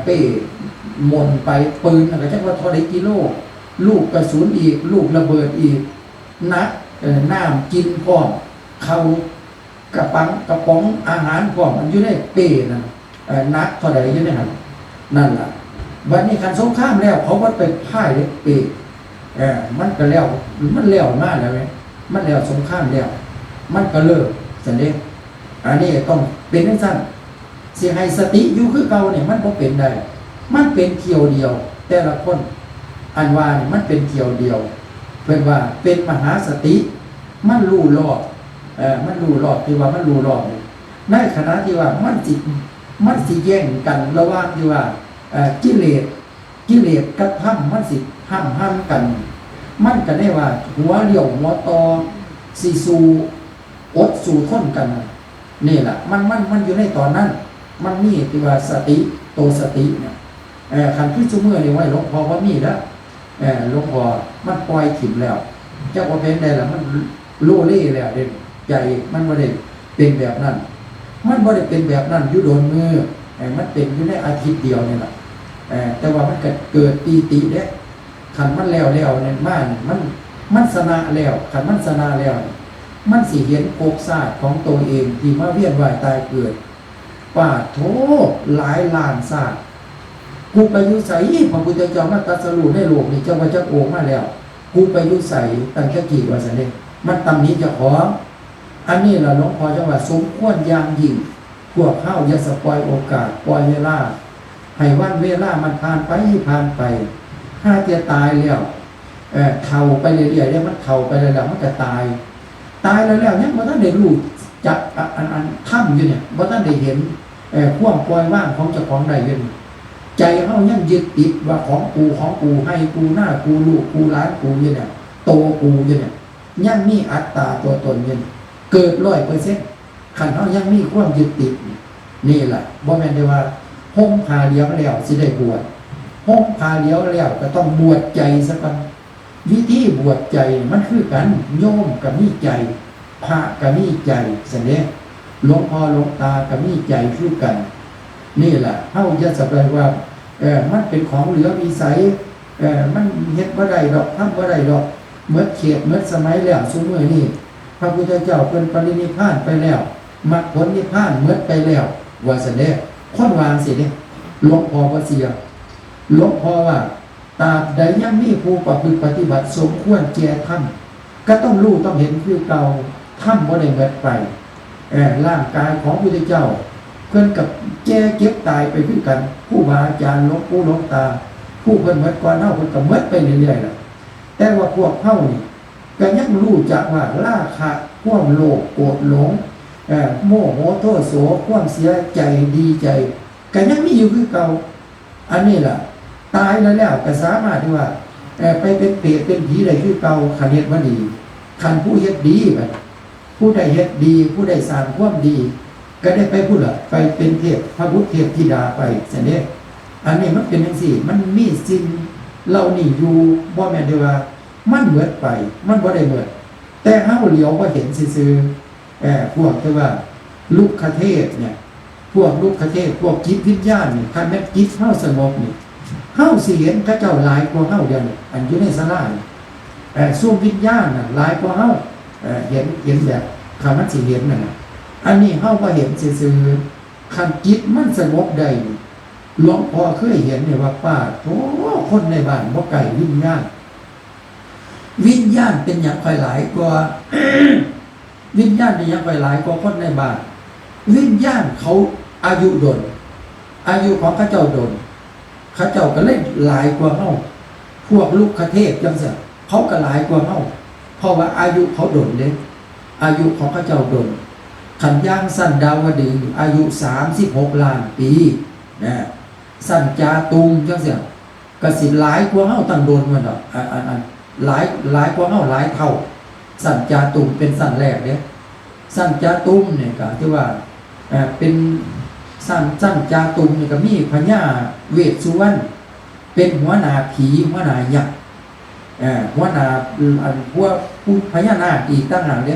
A: เป้มนไปปืนก็จักว่าเท่าใดกิโลลูกกระสุนอีกลูกระเบิดอีกนักน้ำกินพร้อมเขากระป๋องอาหารพร้อมมันอยู่ในเป้นั่นนักเท่าใดอยู่ในหั่นนั่นล่ะบัดนี้คันสงครามแล้วเขาก็ไปพ่ายเป้มันก็แล้วมันแล้วมาแล้วมั้ยมันแล้วสงครามแล้วมันก็เลิกซั่นเด้อันนี้ต้องเป็นจังซั่นสิให้สติอยู่คือเก่านี่มันบ่เป็นได้มันเป็นเที่ยวเดียวแต่ละคนอันว่านี่มันเป็นเที่ยวเดียวเพิ่นว่าเป็นมหาสติมันรู้รอบมันรู้รอบที่ว่ามันรู้รอบในขณะที่ว่ามันสิแย่งกันระหว่างที่ว่ากิเลสกับธรรมมันสิห้ามกันมันก็ได้ว่าหัวเลี้ยวหัวตอสิสู้อดสู้ทนกันนี่ล่ะมันอยู่ในตอนนั้นมันมีที่ว่าสติโตสติเนี่ยคันคือซุมื้อนี่ไว้หลวงพ่อว่ามีแล้วหลวงพ่อมันปล่อยถิ่มแล้วเจ้าว่าเป็นได้ล่ะมันโลเล่แล้วเด้ใจมันบ่ได้เป็นแบบนั้น มันบ่ได้เป็นแบบนั้นอยู่โดนมือมันเป็นอยู่ในอาทิตย์เดียวนี่แหละแต่ว่ามันเกิดปีติเด้ขันมันแล้วเนี่ยมันสนะแล้วขันมันสนะแล้วมันสิเห็นโอกศาสตร์ของตัวเองที่มาเวียนว่ายตายเกิดป่าโถหลายล้านศาสตร์กูไปอยู่ใสพระพุทธเจ้ามาตรัสรู้ในโลกนี่เจ้าว่าจักโอมาแล้วกูไปอยู่ใสตั้งแต่กี่ว่าซั่นเด้มันตำหนิเจ้าของอันนี้ล่ะหลวงพ่อจังว่าสมควรอย่างยิ่งพวกเฮาอย่าสปอยโอกาสปล่อยเวลาให้วันเวลามันผ่านไปถ้าจะตายแล้วเฒ่าไปเรื่อยๆเนี่ยมันเฒ่าไปแล้วมันก็ตายแล้วยังบ่ทันได้รู้จักอันถ้ำอยู่เนี่ยบ่ทันได้เห็นความปล่อยว่างของเจ้าของได้อยู่ใจเฮายังยึดติดว่าของกูให้กูหน้ากูลูกกูหลานกูอยู่เนี่ยโตกูอยู่เนี่ยยังมีอัตตาตัวตนอยู่เกิด 100% คันเฮายังมีความยึดติดนี่แหละบ่แม่นได้ว่าห่มผ้าเหลืองแล้วสิได้บวชห่มผ้าเหลืองแล้วก็ต้องบวชใจซะก่อนวิธีบวชใจมันคือกันโยมก็มีใจพระก็มีใจแสดงหลวงพ่อหลวงตาก็มีใจคือกันนี่แหละเฮาอย่าสะไปว่ามันเป็นของเหลือวิสัยมันเฮ็ดบ่ได้ดอกทำบ่ได้ดอกเมื่อเขตเมื่อสมัยแล้วซุมื้อนี้พระพุทธเจ้าเพิ่นปรินิพพานไปแล้วมรรคผลนิพพานเมื่อไปแล้วว่าซั่นเด้คนวางสิเด้หลวงพ่อบ่เสียหลวงพ่อว่าตราบใดยังมีผู้ประพฤติปฏิบัติสมควรแก่ธรรมก็ต้องรู้ต้องเห็นคือเก่าธรรมบ่ได้หมดไปร่างกายของพระพุทธเจ้าเพิ่นกับแก่เก็บตายไปคือกันผู้บาอาจารย์หลวงปู่หลวงตาผู้เพิ่นหมดก่อนเฮาเพิ่นก็หมดไปเรื่อยๆล่ะแต่ว่าพวกเฮานี่ก็ยังรู้จักว่าราคะความโลภโกรธหลงโมโหโทโสความเสียใจดีใจก็ยังมีอยู่คือเก่าอันนี้ล่ะตายแล้วก็สามารถที่ว่าไปเป็นเปรตเป็นผีได้คือเก่าคันเฮ็ดบ่ดีคันผู้เฮ็ดดีบัดผู้ใดเฮ็ดดีผู้ใดสร้างความดีก็ได้ไปพูดล่ะไปเป็นเทพพระพุทธเทพธิดาไปซั่นเด้อันนี้มันเป็นจังซี่มันมีสิ่งเหล่านี้อยู่บ่แม่นได้ว่ามันเหมือนไปมันบ่ได้เหมือนแต่เฮาเหลียวบ่เห็นซื่อพวกที่ว่าลุกขเทศเนี่ยพวกลุกขเทศพวกจิตวิญญาณนี่คันแม่นจิตเฮาสงบนี่เฮาสิเห็นพระเจ้าหลายกว่าเฮาเดียวนี่อันอยู่ในศาลานี่ส่วนวิญญาณน่ะหลายกว่าเฮาเห็นแบบคำมันสิเห็นนั่นน่ะอันนี้เฮาบ่เห็นซื่อๆคันจิตมันสงบได้หลวงพ่อเคยเห็นเนี่ยว่าป้าโธ่คนในบ้านบ่ไกลวิญญาณเป็นอย่างค่อยหลายกว่า วิญญาณเป็นอย่างค่อยหลายกว่าคนในบ้านวิญญาณเขาอายุดนอายุของข้าเจ้าดนข้าเจ้าก็เลยหลายกว่าเฮาพวกลูกคเทพจังซี่เขาก็หลายกว่าเฮาเพราะว่าอายุเขาดนเด้อายุของข้าเจ้าดนขันย่างสั้นดาวดึงอายุ36 ล้านปีนะสั้นจาตุงจังซี่ก็สิหลายกว่าเฮาตั้งโดนมันดอกอันหลายกว่าเฮาหลายเท่าสั้นจาตุงเป็นสั้นแรกเด้สั้นจาตุงเนี่ยก็ที่ว่าเป็นสั้นจาตุงนี่ก็มีพญาเวสสุวรรณเป็นหัวหน้าผีหัวหน้ายักษ์หัวหน้าอันพวกผู้พญานาคอีกต่างหากเด้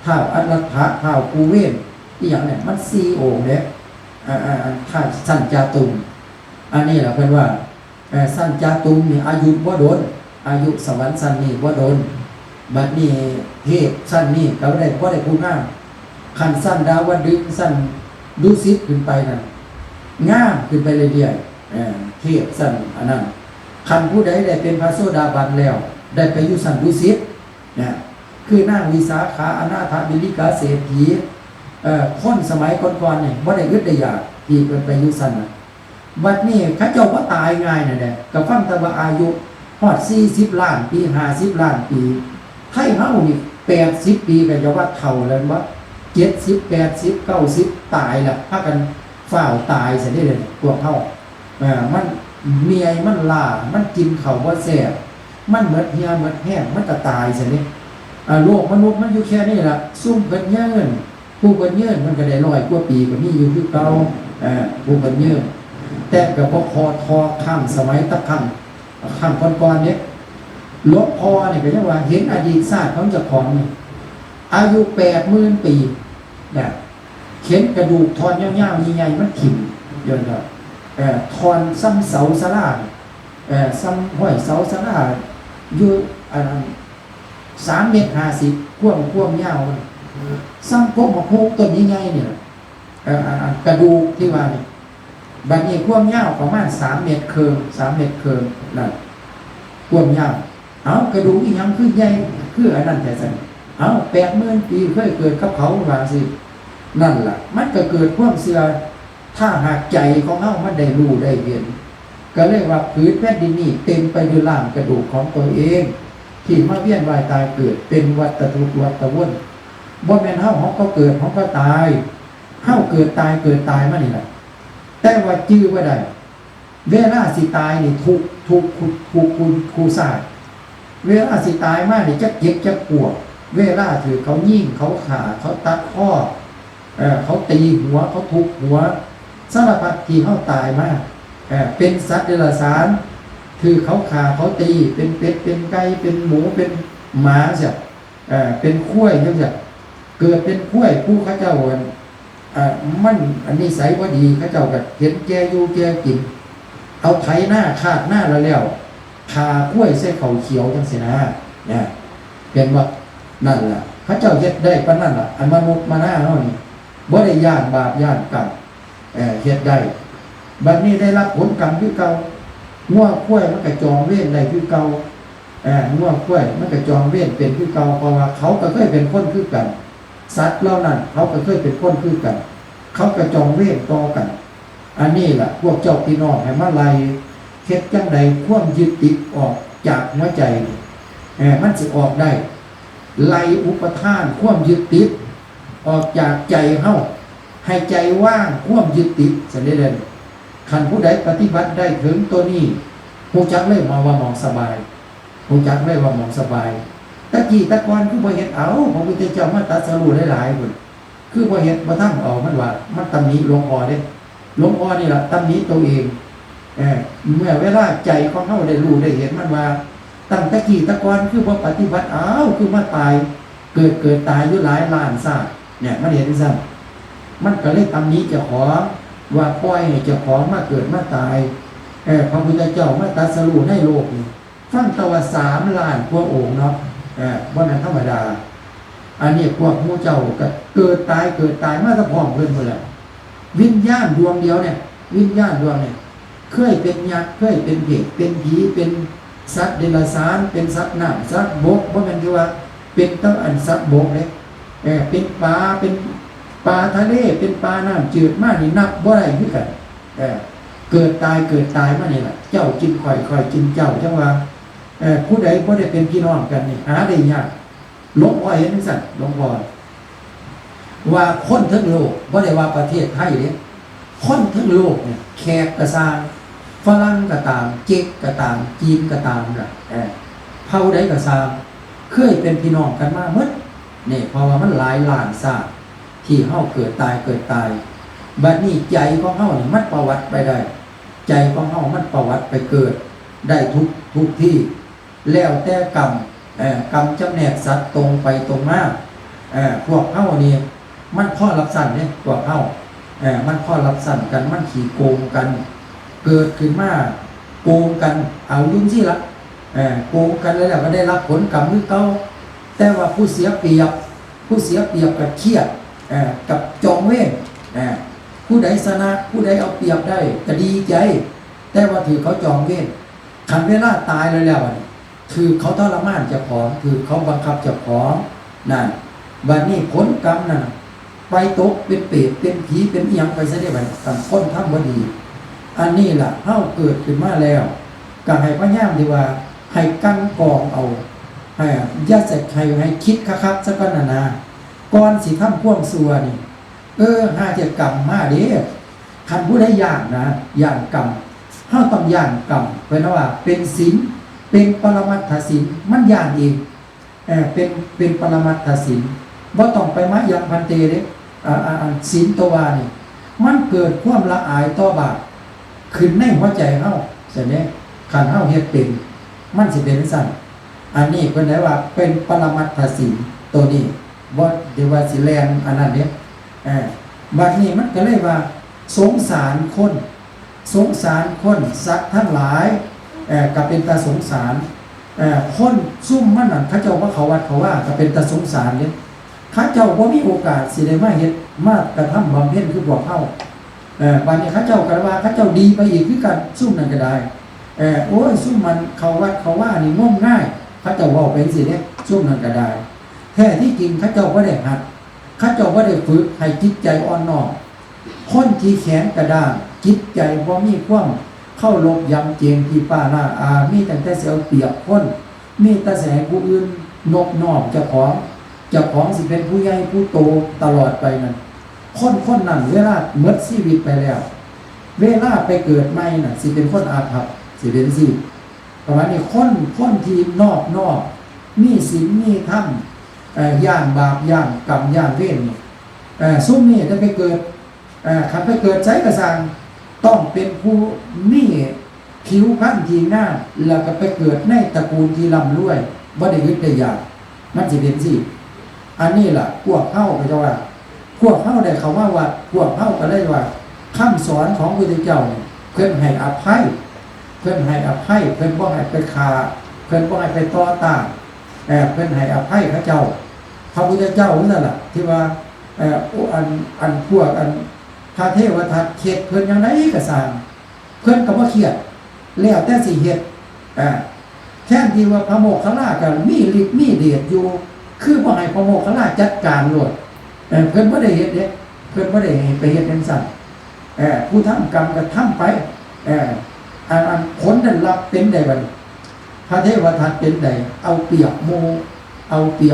A: ท้าวอัฏฐะท้าวกูเวนอีหยังเนี่ยมัน4องค์เด้ถ้าสั้นจาตุงอันนี้ล่ะเพิ่นว่าสั้นจาตุงนี่อายุบ่โดนอายุสวรรค์สั้นนี่บ่โดนบัดนี้เทพสั้นนี่ก็บ่ได้ผู้งามคันสั้นดาวดึงสั้นดุสิตขึ้นไปนั่นงามขึ้นไปเรื่อยๆเทพสั้นอันนั้นคันผู้ใดได้เป็นพระโสดาบันแล้วได้ไปอยู่สั้นดุสิตนะคือนางวิสาขาอนาถบิณฑิกาเศรษฐีคนสมัยก่อนๆนี่บ่ได้อึดได้อยากที่เพิ่นไปอยู่สั้นน่ะบัดนี้เขาเจ้าบ่ตายง่ายนั่นแหละก็ฟังแต่ว่าอายุฮอด40 ล้านปี50 ล้านปีไทเฮานี่80 ปีก็จะว่าเฒ่าแล้วบ่70 80 90ตายแล้วพากันฝ้าวตายซะได้เลยพวกเฮามันเมียมันล่ามันกินข้าวบ่แซ่บมันหมดเหี่ยวหมดแห้งมันก็ตายซะนี่โลกมนุษย์มันอยู่แค่นี้ล่ะซุ่มเพิ่นยืนผู้เพิ่นยืนมันก็ได้100 กว่าปีก็มีอยู่คือเก่าผู้เพิ่นยืนแต่ก็บ่พอทอข้ามสมัยตะคั่งก่อนๆเนี่ยหลวงพ่อนี่ก็ยังว่าเห็นอดีตชาติของเจ้าของนี่อายุ 80,000 ปีนะ เข็นกระดูกทอนยาวๆใหญ่ๆมันถิ่มเยอะเลยทอนซ้ำเสาสลาซ้ำห้อยเสาสลาอยู่3.50 เมตรความยาวมันซ้ำพวกมะพร้าวต้นใหญ่ๆเนี่ยกระดูกที่ว่านี่บัดนี้ความยาวประมาณ3 เมตรครึ่งนั่นความยาวเอากระดูกอีหยังคือใหญ่คืออันนั้นแต่สั่นเอา80,000 ปีเคยเกิดกับเขาว่าสินั่นล่ะมันก็เกิดความเชื่อถ้าหากใจของเฮามันได้รู้ได้เห็นก็เรียกว่าผืนแผ่นดินนี้เต็มไปด้วยร่างกระดูกของตัวเองที่มาเวียนว่ายตายเกิดเป็นวัฏทุกข์วัฏวนบ่แม่นเฮาก็เกิดเฮาก็ตายเฮาเกิดตายมานี่แหละแต่ว่าจื้อบ่ได้เวลาสิตายนี่ทุกคุณครูศาสตร์เวลาสิตายมานี่จักเจ็บจักปวดเวลาถือเขายิงเขาฆ่าเขาตัดคอเขาตีหัวเขาทุบหัวสารพัดที่เฮาตายมาเป็นสัตว์เดรัจฉานคือเขาฆ่าเขาตีเป็นเป็ดเป็นไก่เป็นหมูเป็นหมาเสียเป็นข้วยจังซี่เกิดเป็นข้วยผู้เขาเจ้ามันอันนี้ใสบ่ดีเขาเจ้าก็เห็นแก่อยู่แก่กินเอาไถหน้าคาดหน้าแล้วคาข้วยใส่เขาเขียวจังซี่นะเนี่ยเป็นว่านั่นล่ะเขาเจ้าเฮ็ดได้ปานนั้นล่ะอันมนุษย์มาหน้าเฮานี่บ่ได้ย่านบาปย่านกรรมเฮ็ดได้บัดนี้ได้รับผลกรรมคือเก่างัวข้วยมันก็จองเวรได้คือเก่างัวข้วยมันก็จองเวรเป็นคือเก่าเพราะว่าเขาก็เคยเป็นคนคือกันสัตว์เหล่านั้นเขาก็เคยเป็นคนคือกันเขาก็จองเวรต่อกันอันนี้ล่ะพวกเจ้าพี่น้องให้มาไล่เฮ็ดจังใดความยึดติดออกจากหัวใจมันสิออกได้ไล่อุปทานความยึดติดออกจากใจเฮาให้ใจว่างความยึดติดสันเดนคันผู้ใดปฏิบัติได้ถึงตัวนี้ฮู้จักเลยว่ามองสบายฮู้จักเลยว่ามองสบายตะกี้ตะกอนคือบ่เฮ็ดเอาพระพุทธเจ้ามาตรัสรู้หลายๆพุ่นคือบ่เฮ็ดบ่ทำเอามันว่ามันตำหนิหลวงพ่อเด้หลวงพ่อนี่ล่ะตำหนิตัวเองเมื่อเวลาใจของเฮาได้รู้ได้เห็นมันว่าตั้งตะกี้ตะกอนคือบ่ปฏิบัติเอาคือมาตายเกิดตายอยู่หลายล้านชาติเนี่ยมันเห็นซั่นมันก็เลยตำหนิเจ้าของว่าปล่อยให้เจ้าของมาเกิดมาตายพระพุทธเจ้ามาตรัสรู้ในโลกนี้ฟังตะว่า3 ล้านกว่าองค์เนาะบ่แม่นธรรมดาอันนี้พวกหมู่เจ้าก็เกิดตายมาซะพร้อมเพิ่นหมดแล้ววิญญาณดวงเดียวเนี่ยวิญญาณดวงเนี่ยเคยเป็นยักษ์เคยเป็นเปรตเป็นผีเป็นสัตว์เดรัจฉานเป็นสัตว์น้ำสัตว์บกบ่แม่นที่ว่าเป็นตั้งอันสัตว์บกเด้เป็นปลาเป็นปลาทะเลเป็นปลาน้ำจืดมากนี่นับบ่ได้คือกันเกิดตายมานี่แหละเจ้ากินข่อยกินเจ้าจังว่าผู้ใดบ่ได้เป็นพี่น้องกันนี่หาได้ยากหลวงพ่อเห็นสั่นหลวงพ่อว่าคนทั้งโลกบ่ได้ว่าประเทศไทยเด้คนทั้งโลกเนี่ยแขกก็สร้างฝรั่งก็ตามเจ๊กก็ตามจีนก็ตามน่ะเผ่าใดก็สร้างเคยเป็นพี่น้องกันมาหมดนี่เพราะว่ามันหลายล้านชาติที่เฮาเกิดตายบัดนี้ใจของเฮานี่มันประวัติไปได้ใจของเฮามันประวัติไปเกิดได้ทุกที่แล้วแต่กรรมจำแนกสัตว์ตรงไปตรงมาพวกเฮานี่มันข้อรับสั่นเนี่ยพวกเฮามันข้อรับสั่นกันมันขี่โกงกันเกิดขึ้นมาโกงกันเอายุ่งสิละโกงกันแล้วก็ได้รับผลกรรมคือเก่าแต่ว่าผู้เสียเปรียบกับเครียดกับจองเวรผู้ใดชนะผู้ใดเอาเปรียบได้ก็ดีใจแต่ว่าถือเขาจองเวรคันเวลาตายแล้วถือเขาทรมานเจ้าของถือเขาบังคับเจ้าของนั่นบัดนี้ผลกรรมนั่นไปตกเป็นเปรตเป็นผีเป็นอีหยังไปซะได้บัดตามคนทำบ่ดีอันนี้ล่ะเฮาเกิดขึ้นมาแล้วก็ให้พยายามที่ว่าให้กั้นกองเอาให้อย่าใส่ให้คิดคักๆซะก่อนนะก่อนสิทำความชั่วนี่หาเที่ยกรรมมาเด้คันผู้ใดย่างนะย่างกรรมเฮาต้องย่างกรรมเพราะว่าเป็นศีลเป็นปรมัตถศีลมันย่างเองเป็นปรมัตถศีลบ่ต้องไปมะยังพันเตเด้ศีลตัวว่านี่มันเกิดความละอายต่อบาปขึ้นในหัวใจเฮาซั่นเด้คันเฮาเฮ็ดเป็นมันสิเป็นซั่นอันนี้เพิ่นได้ว่าเป็นปรมัตถศีลตัวนี้บ่ได้ว่าสิแลนอันนั้นเด้ บัดนี้มันก็เลยว่าสงสารคนสงสารคนสัตว์ทั้งหลายก็เป็นตาสงสารคนซุ่มมันนั่นเขาเจ้าว่าเขาวัดเขาว่าก็เป็นตาสงสารเนี่ยเขาเจ้าบ่มีโอกาสสิได้มาเฮ็ดมากระทำบำเพ็ญคือพวกเฮาบัดนี้เขาเจ้าก็ว่าเขาเจ้าดีไปอีกคือกันซุ่มนั่นก็ได้โอ้ยซุ่มมันเขาวัดเขาว่านี่งมง่ายเขาเจ้าเว้าไปสิเนี่ยซุ่มนั่นก็ได้แท้ที่จริงเขาเจ้าบ่ได้หัดเขาเจ้าบ่ได้ฝึกให้จิตใจอ่อนน้อมคนที่แข็งกระด้างจิตใจบ่มีความเข้าลบยำเจงที่ป้าหน้ามีตั้งแต่เสียเปรียบคนมีแต่แสงผู้อื่นนบน้อมเจ้าของสิเป็นผู้ใหญ่ผู้โตตลอดไปนั่นคนนั้นเวลาหมดชีวิตไปแล้วเวลาไปเกิดใหม่น่ะสิเป็นคนอาภัพสิเป็นสิประมาณนี้คนที่นอกมีศีลมีธรรมย่างบาปย่างกรรมย่างเวรนี่ซุ่มนี่จะไปเกิดขันไปเกิดใจกระสังต้องเป็นผู้มีผิวพรรณที่งามแล้วก็ไปเกิดในตระกูลที่ร่ำรวยบ่ได้ยึดได้อยากมันสิเป็นสิอันนี้ล่ะพวกเฮาก็จะว่าพวกเฮาได้เขาว่าวัดพวกเฮาก็ได้ว่าคำสอนของพระพุทธเจ้าเนี่ยเพิ่นให้อภัยเพิ่นบ่ให้ไปฆ่าเพิ่นบ่ให้ไปต่อต้านเพิ่นให้อภัยเขาเจ้าพระพุทธเจ้านั่นล่ะที่ว่าอันพวกพระเทวทัตเข็ดเพิ่นยังไงก็สร้างเพิ่นก็บ่เครียดแล้วแต่สิเฮ็ดแค่ที่ว่าพระโมคคัลลาก็มีฤทธิ์มีเดชอยู่คือบ่ให้พระโมคคัลลาจัดการโลดเพิ่นบ่ได้เฮ็ดเด้เพิ่นบ่ได้ให้ไปเฮ็ดจังซั่นผู้ทำกรรมก็ทำไปอันผลได้รับเป็นใดบัดพระเทวทัตเป็นใดเอาเปรียบหมู่เอาเปรีย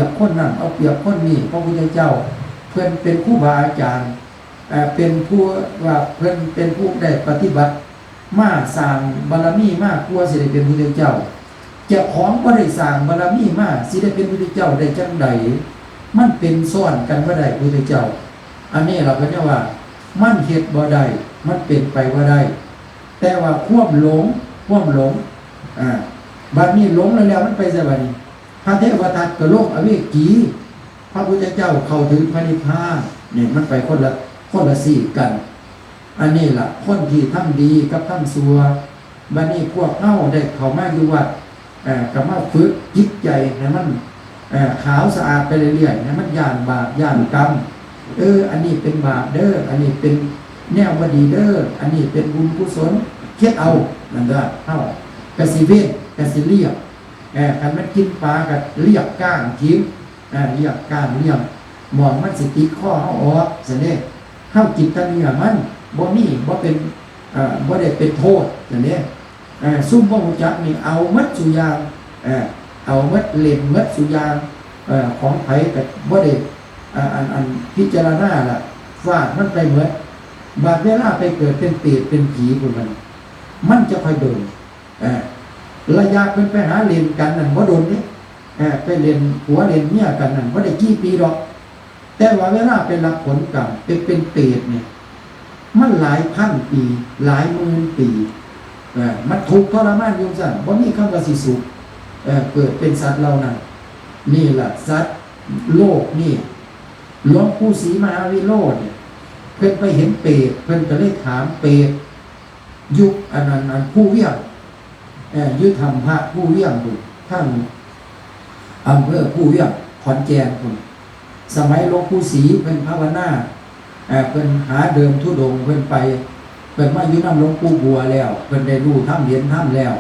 A: บคนนั้นเอาเปรียบคนนี้พระพุทธเจ้าเพิ่นเป็นครูบาอาจารย์เป็นผู้ว่าเพิ่นเป็นผู้ได้ปฏิบัติมาสร้างบารมีมากกว่าสิได้เป็นพระพุทธเจ้าเจ้าของบ่ได้สร้างบารมีมาสิได้เป็นพระพุทธเจ้าได้จังใดมันเป็นซ้อนกันบ่ได้พระพุทธเจ้าอันนี้เราก็จะว่ามันเฮ็ดบ่ได้มันเป็นไปบ่ได้แต่ว่าความหลงบัดนี้หลงแล้วมันไปซะบัดนี้พระเทวทัตก็ลงอเวกีพระพุทธเจ้าเข้าถึงพระนิพพานนี่มันไปคนละสี่กันอันนี้ล่ะคนที่ทำดีกับทำชั่วบัดนี้พวกเฮาได้เข้ามาอยู่วัดก็มาฝึกจิตใจให้มันขาวสะอาดไปเรื่อยๆให้มันย่านบาปย่านกรรมอันนี้เป็นบาปเด้ออันนี้เป็นแนวบ่ดีเด้ออันนี้เป็นบุญกุศลเฮ็ดเอานั่นเด้อเฮากสิเว้นกสิเรียบคันมันกินปลาก็เรียบก้างทิ้งเรียบก้างเรียบหมองมันสิติดข้อเฮาออกซั่นเด้เฮากินแตะเนื้อมันบ่เป็นบ่ได้เป็นโทษซั่นเด้ซุ่มบ่ฮู้จักนี่เอาหมดสุอย่างเอาหมดเล่นหมดสุอย่างของไผก็บ่ได้อันพิจารณาล่ะฟาดมันไปหมดบาดเวลาไปเกิดเป็นเปรตเป็นผีพุ่นมันจะค่อยโดนระยะเพิ่นไปหาเล่นกันนั่นบ่โดนนี่ไปเล่นผัวเล่นเมียกันนั่นบ่ได้กี่ปีดอกแต่ว่าเวลาไปรับผลกรรมเป็นเปรตเนี่ยมันหลายพันปีหลายหมื่นปีมันทุกข์ทรมานอยู่ซั่นบ่มีคำว่าสิสุขเกิดเป็นสัตว์เหล่านั้นนี่ล่ะสัตว์โลกนี่หลวงปู่ศรีมหาวิโรจน์เนี่ยเพิ่นไปเห็นเปรตเพิ่นก็เลยถามเปรตยุคอันนั้นผู้เวียงยุทธธรรมพระผู้เวียงพุ่นทั้งอำเภอผู้เวียงขอนแก่นพุ่นสมัยหลวงปู่ศรีเพิ่นภาวนาเพิ่นหาเดิมธุดงค์เพิ่นไปเพิ่นมาอยู่นำหลวงปู่บัวแล้วเพิ่นได้รู้ธรรมเรียนธรรมแล้ว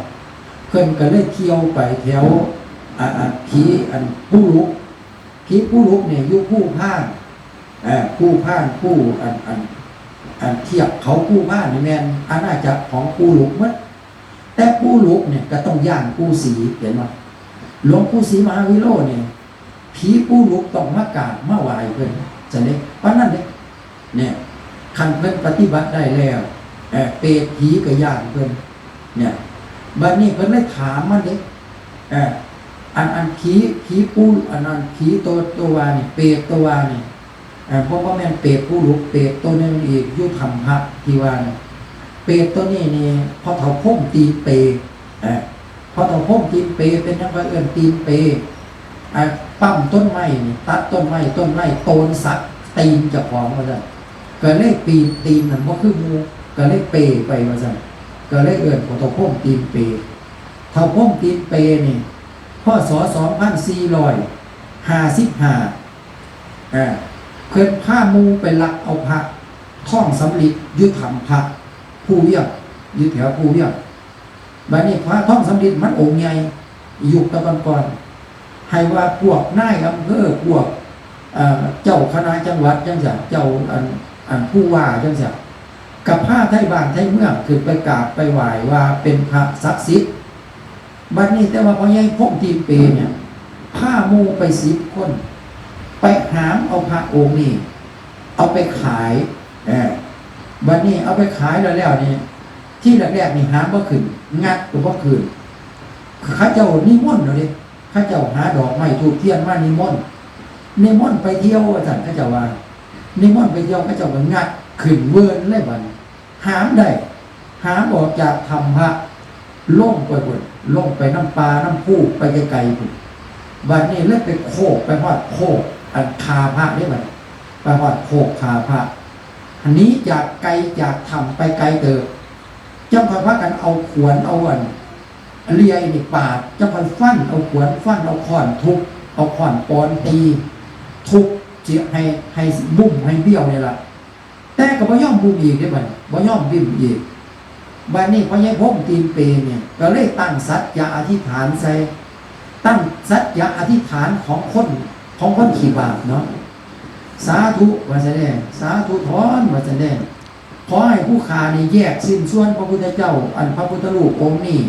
A: เพิ่นก็เลยเที่ยวไปแถวผีผู้ลุกผีผู้ลุกเนี่ยอยู่ผู้พานผู้พานผู้เทียบเขาผู้พานนี่แม่นอาณาจักรของผู้ลุกหมดแต่ผู้ลุกเนี่ยก็ต้องย่างผู้ศรีเห็นบ่หลวงปู่ศรีมหาวิโรจน์เนี่ยผีผู้ลุกต้องมากราบมาไหว้เพิ่นจังได๋ปานนั้นเด้เนี่ยคันเพิ่นปฏิบัติได้แล้วเปรตผีก็ย่างเพิ่นเนี่ยบัดนี้เพิ่นเลยถามมันเด้อันผีผู้อันนั้นผีตัววานี่เปรตตัววานี่เพราะว่าแม่นเปรตผู้ลุกเปรตตัวนึงอีกอยู่ธรรมภะที่ว่านี่เปรตตัวนี้นี่พอเฒ่าพงตีเปพอเฒ่าพงตีเปเป็นจังว่าตีเปปั๊มต้นไม้นี่ตัดต้นไม้โตนสัก ตีนเจ้าของว่าซั่นก็เลยปีนตีนนั่นบ่คือหมู่ก็เลยเปไปว่าซั่นก็เลยเอิ้นว่าเท่าพ่มตีนเปเท่าพ่มตีนเปนี่พศ2455เพิ่นพาหมู่ไปลักเอาพระท่องสำริดอยู่ถ้ำพระผู้เวียงอยู่แถวผู้เวียงบัดนี้พระท่องสำริดมันองค์ใหญ่ยุคตะวันก่อนให้ว่าพวกนายอำเภอพวกเจ้าคณะจังหวัดจังซี่เจ้าอันผู้ว่าจังซี่กับพระไทยบ้านไทยเมืองขึ้นไปกราบไปไหว้ว่าเป็นพระศักดิ์สิทธิ์บัดนี้แต่ว่าพ่อใหญ่พงตีนเปเนี่ยพาหมู่ไป10คนไปหามเอาพระองค์นี้เอาไปขายบัดนี้เอาไปขายแล้วนี่ที่แรกๆนี่หามบ่ขึ้นงัดก็บ่ขึ้นข้าเจ้านิมนต์เนาะดิข้าเจ้าหาดอกไม้ธูปเทียนมานิมนต์ไปเที่ยวว่าซั่นข้าเจ้าว่านิมนต์ไปเที่ยวข้าเจ้าก็งัดขึ้นเวินเลยบัดนี้หามได้หามออกจากธรรมะลงไปพุ่นลงไปน้ำปลาน้ำพุไปไกลๆพุ่นบัดนี้เลยไปโคกไปฮอดโคกอันคาพระได้บัดไปฮอดโคกคาพระอันนี้จากไกลจากธรรมไปไกลเติบจังพากันเอาขวนเอาเลียนี่ปาดจังฟันเอาขวนฟันเอาค้อนทุบเอาค้อนปอนตีทุบเสียให้บุ้มให้เบี้ยวนี่ล่ะแต่ก็บ่ยอมบุ้มอีกได้บัดบ่ยอมบิ่มอีกบัดนี้พ่อใหญ่พงตีนเปเนี่ยก็เลยตั้งสัจจะอธิษฐานใส่ตั้งสัจจะอธิษฐานของคนขี้บาปเนาะสาธุว่าจะได้สาธุถอนว่าจะได้ขอให้ผู้ฆ่านี่แยกสิ้นส่วนพระพุทธเจ้าอันพระพุทธรูปองค์นี้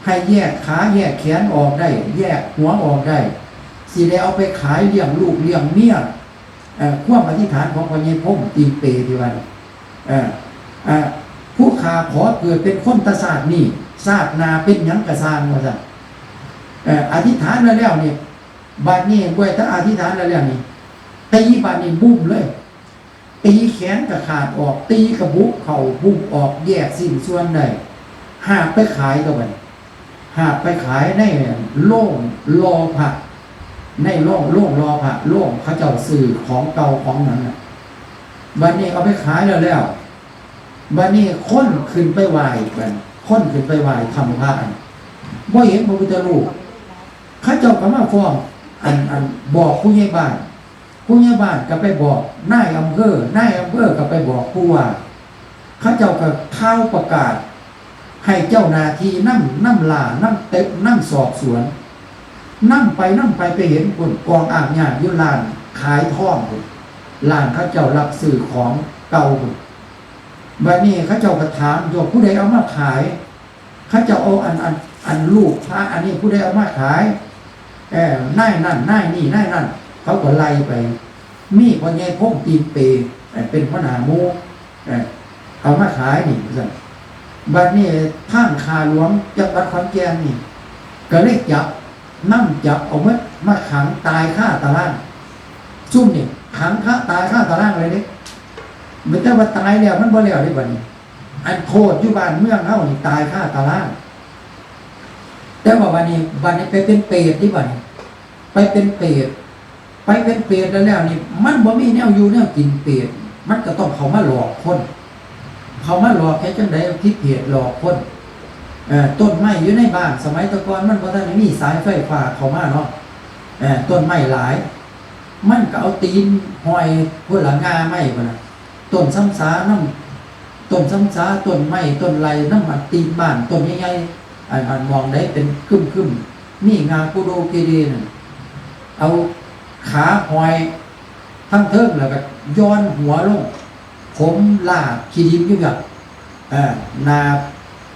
A: ให้แยกขาแยกแขนออกได้แยกหัวออกได้สิได้เอาไปขายเลี้ยงลูกเลี้ยงเมียความอธิษฐานของพ่อใหญ่พงตีนเปที่ว่าผู้ฆ่าขอเกิดเป็นคนตะศาสตร์นี่ศาสตร์นาเป็นหยังกระซางว่าซั่นอธิษฐานแล้วนี่บัดนี้บ่ถ้าอธิษฐานแล้วนี่ตีบัดนี้บุ้มเลยตีแขนก็ขาดออกตีกระบุกเข่าบุ้มออกแยกสิ้นส่วนได้หาไปขายตัวบัดหาไปขายในโล่งรอพระในโล่งรอพระโล่งเขาเจ้าสื่อของเก่าของนั้นน่ะบัดนี้เอาไปขายแล้วบัดนี้คนขึ้นไปไหว้กันคนขึ้นไปไหว้ทำพระบ่เห็นพระพุทธรูปเขาเจ้าก็มาฟ้องอันบอกผู้ใหญ่บ้านก็ไปบอกนายอำเภอก็ไปบอกผู้ว่าเขาเจ้าก็เข้าประกาศให้เจ้าหน้าที่น้ำล่าน้ำเต็มน้ำสอบสวนนั่งไปไปเห็นคนกองอ่างญาติยุลานขายทองคนลานเขาเจ้ารับซื้อของเก่าคนบัดนี้เขาเจ้าก็ถามโยมผู้ใดเอามาขายเขาเจ้าเอาอันลูกพระอันนี้ผู้ใดเอามาขายนายนั่นนายนี่นายนั่นเขาก็ไล่ไปมีพ่อใหญ่พงตีนเปเป็นพระนาโมเอามาขายนี่สั่นบัดนี้ทางคาหลวงจังหวัดขอนแก่นนี่ก็เลยจับเอามาขังตายฆ่าตารางซุ่มนี่ขังตายฆ่าตารางเลยนี่มันแต่ว่าตายแล้วมันบ่แล้วได้บัดนี้อันโคตรอยู่บ้านเมืองเฮานี่ตายฆ่าตารางแต่ว่าวันนี้ไปเป็นเปรตที่บัดนี้ไปเป็นเปรตแล้วนี่มันบ่มีแนวอยู่แนวกินเปรตมันก็ต้องเข้ามาหลอกคนเขามาหลอกแค่จังได๋ที่เพจหลอกคนต้นไม้อยู่ในบ้านสมัยตะก่อนมันบ่ทันมีสายไฟฟ้าเข้ามาเนาะต้นไม้หลายมันก็เอาตีนห้อยพุ่นละงาไม้พุ่นน่ะต้นซ้ำสาน้ำต้นซ้ำสาต้นไม้ต้นไรน้ำมันตีนบ้านต้นใหญ่ๆอันมองได้เป็นคึมนี่งากุโดเกเดน่ะเอาขาห้อยทั้งเทิงแล้วก็ย้อนหัวลงผมลากขี้ดินอยู่แบบนา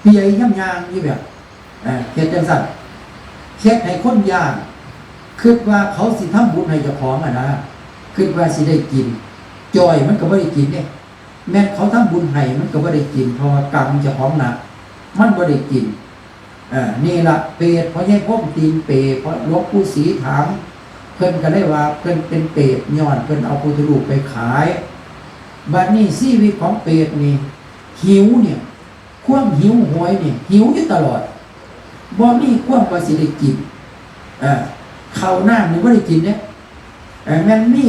A: เปียย่ำยางอยู่แบบเฮ็ดจังซั่นเฮ็ดให้คนย่างคิดว่าเขาสิทำบุญให้เจ้าของนะคิดว่าสิได้กินจอยมันก็บ่ได้กินเนี่ยแม้เขาทำบุญให้มันก็บ่ได้กินเพราะว่ากรรมเจ้าของหนักมันบ่ได้กินนี่ล่ะเปรตเพราะใหญ่พงตีนเปรตเพราะหลวงปู่ศรีถามเพิ่นก็ได้ว่าเพิ่นเป็นเปรตย้อนเพิ่นเอาพุทธรูปไปขายบัดนี้ชีวิตของเปรตนี่หิวเนี่ยความหิวโหยเนี่ยหิวอยู่ตลอดบ่มีความว่าสิได้กินข้าวน้ำนี่บ่ได้กินเนี่ย แม่นมี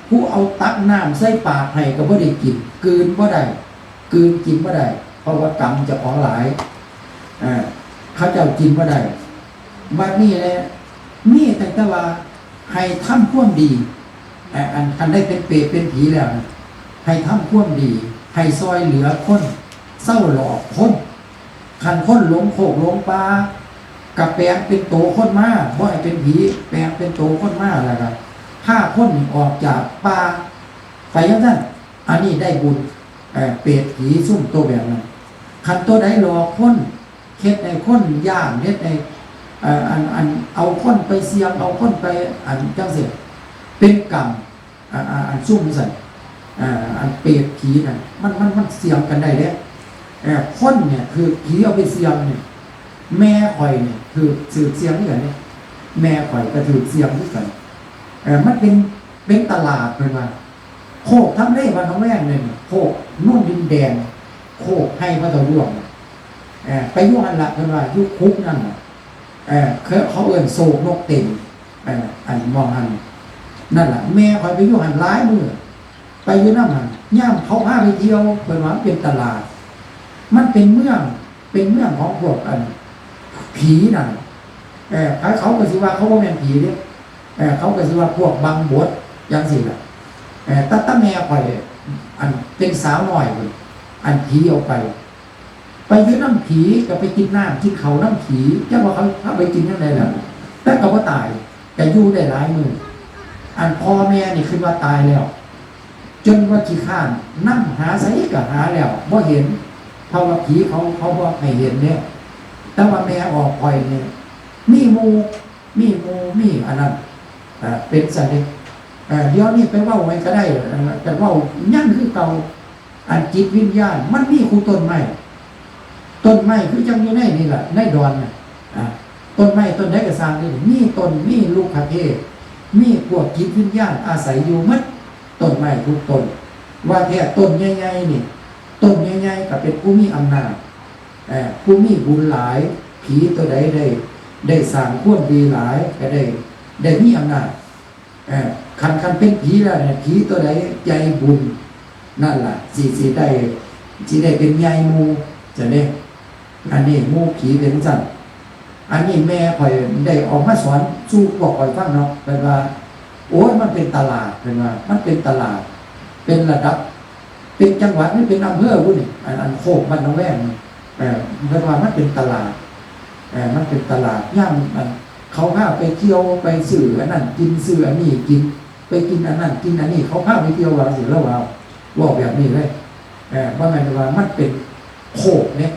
A: ผู้เอาตักน้ำใส่ปากให้ก็บ่ได้กินกลืนบ่ได้กลืนกินบ่ได้เพราะว่ากรรมเจะของหลายเขาเจ้ากินบ่ได้บัดนี้แหละมีแต่ว่าให้ทำความดีอันได้เป็นเปรตเป็นผีแล้วนะให้ทำความดีให้ซอยเหลือคนเศร้าหลอกคนคันคนหลงโคกหลงปลากับแปลงเป็นโตคนมาบ่ให้เป็นผีแปลงเป็นโตคนมาแล้วครับถ้าคนออกจากป่าไปอย่างนั้นอันนี้ได้บุญเปรตผีซุ่มตัวแบบนั้นคันตัวใดหลอกคนเฮ็ดในคนย่างเฮ็ดในอันเอาคนไปเสียงเอาคนไปอันจังซี่เป็นกรรมอันซุ่มใส่อันเปรตผีน่ะมันเสียงกันได้แล้วคนเนี่ยคือผีเอาไปเสียงเนี่ยแม่ข่อยเนี่ยคือสืบเสียงด้วยกันเนี่ยแม่ข่อยก็ถือเสียงด้วยกันมันเป็นตลาดเป็นว่าโคกทำได้วันน้องแม่เนี่ยโคกนุ่นดินแดงโคกให้พระตะล่วงไปยุ่งอันละเป็นว่ายุคคุกนั่นเขาเอื่นโศกนกเต็มอันมองหันนั่นแหละแม่ข่อยไปยุ่งหันร้ายมือไปอยู่น้ำหันย่ำเขาพาไปเที่ยวเป็นว่าเป็นตลาดมันเป็นเมืองของพวกอันผีนั่นเขาก็สิว่าเขาว่าแม่นผีเนี่ยเขาก็สิว่าพวกบังบดยังสิล่ะตั้งแม่ข่อยอันเป็นสาวหน่อยเลยอันผีเอาไปยืนน้ำผีก็ไปกินน้ำกินเขาน้ำผีเจ้าว่าเขาไปกินยังไงล่ะแต่ก็ว่าตายแต่อยู่ได้หลายมืออันพ่อแม่นี่คือว่าตายแล้วจนว่าขี้ข้านนั่งหาไสก็หาแล้วบ่เห็นเพราะว่าผีเขาบอกให้เห็นเนี่ยแต่ว่าแม่ออกปล่อยเนี่ยมีอันนั้นเป็นสัตว์เดี๋ยวนี้ไปเว้าไว้ก็ได้แต่เว้ายั่งคือเก่าอันจิตวิญญาณมันมีคู่ต้นไม้คือจังอยู่ในนี่แหละในดอนน่ะต้นไม้ต้นใดก็สร้างได้มีต้นมีลูกคเทศมีพวกจิตวิญญาณอาศัยอยู่มัดต้นไม้ทุกต้นว่าแท้ต้นใหญ่ๆนี่ต้นใหญ่ๆก็เป็นผู้มีอำนาจผู้มีบุญหลายผีตัวใดได้สร้างความดีหลายก็ได้มีอำนาจคันเป็นผีแล้วเนี่ยผีตัวใดใจบุญนั่นล่ะสิได้เป็นใหญ่หมู่จะได้อันนี้หมู่ผีเป็นจังอันนี้แม่ข่อยได้ออกมาสอนสู้พวกข่อยฟังเนาะเป็นว่าโอ้ยมันเป็นตลาดเป็นว่ามันเป็นตลาดเป็นระดับเป็นจังหวัดนี่เป็นอำเภอพุ่นนี่อันโคกบ้านน้องแว่งเป็นว่ามันเป็นตลาดมันเป็นตลาดย่ำมันเขาพาไปเที่ยวไปซื้ออันนั้นกินซื้ออันนี้กินไปกินอันนั้นกินอันนี้เขาพาไปเที่ยวว่าสิแล้วว่าแบบนี้เลยว่าไงว่ามันเป็นโคกเนี่ย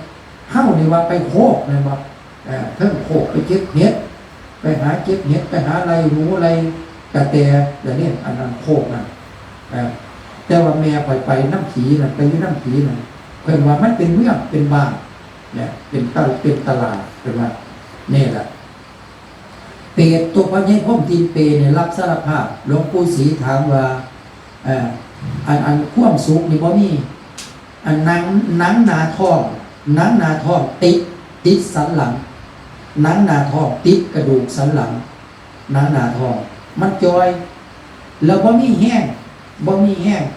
A: เฮ้านี่ว่าไปโคกเนี่ยว่าเพิ่งโคกไปเก็บเห็ดไปหาเก็บเห็ดไปหาอะไรหนูอะไรกระแตอย่างนี้อันนั้นโคกนะแต่ว่าแม่ไปน้ำผีนะไปอยู่น้ำผีนะเพิ่งว่ามันเป็นเมืองเป็นบ้านเนี่ยเป็นตลาดเป็นว่านี่แหละเปรตตัวพญายพ่อมตีนเปรเนี่ยรับสารภาพหลวงปู่ศรีถามว่าอันข่วมสุกนี่บ่มีอันหนังหนาท้องติดสันหลังหนังหนาท้องติดกระดูกสันหลังหนังหนาท้องมันจอยแล้วบ่มีแห้ง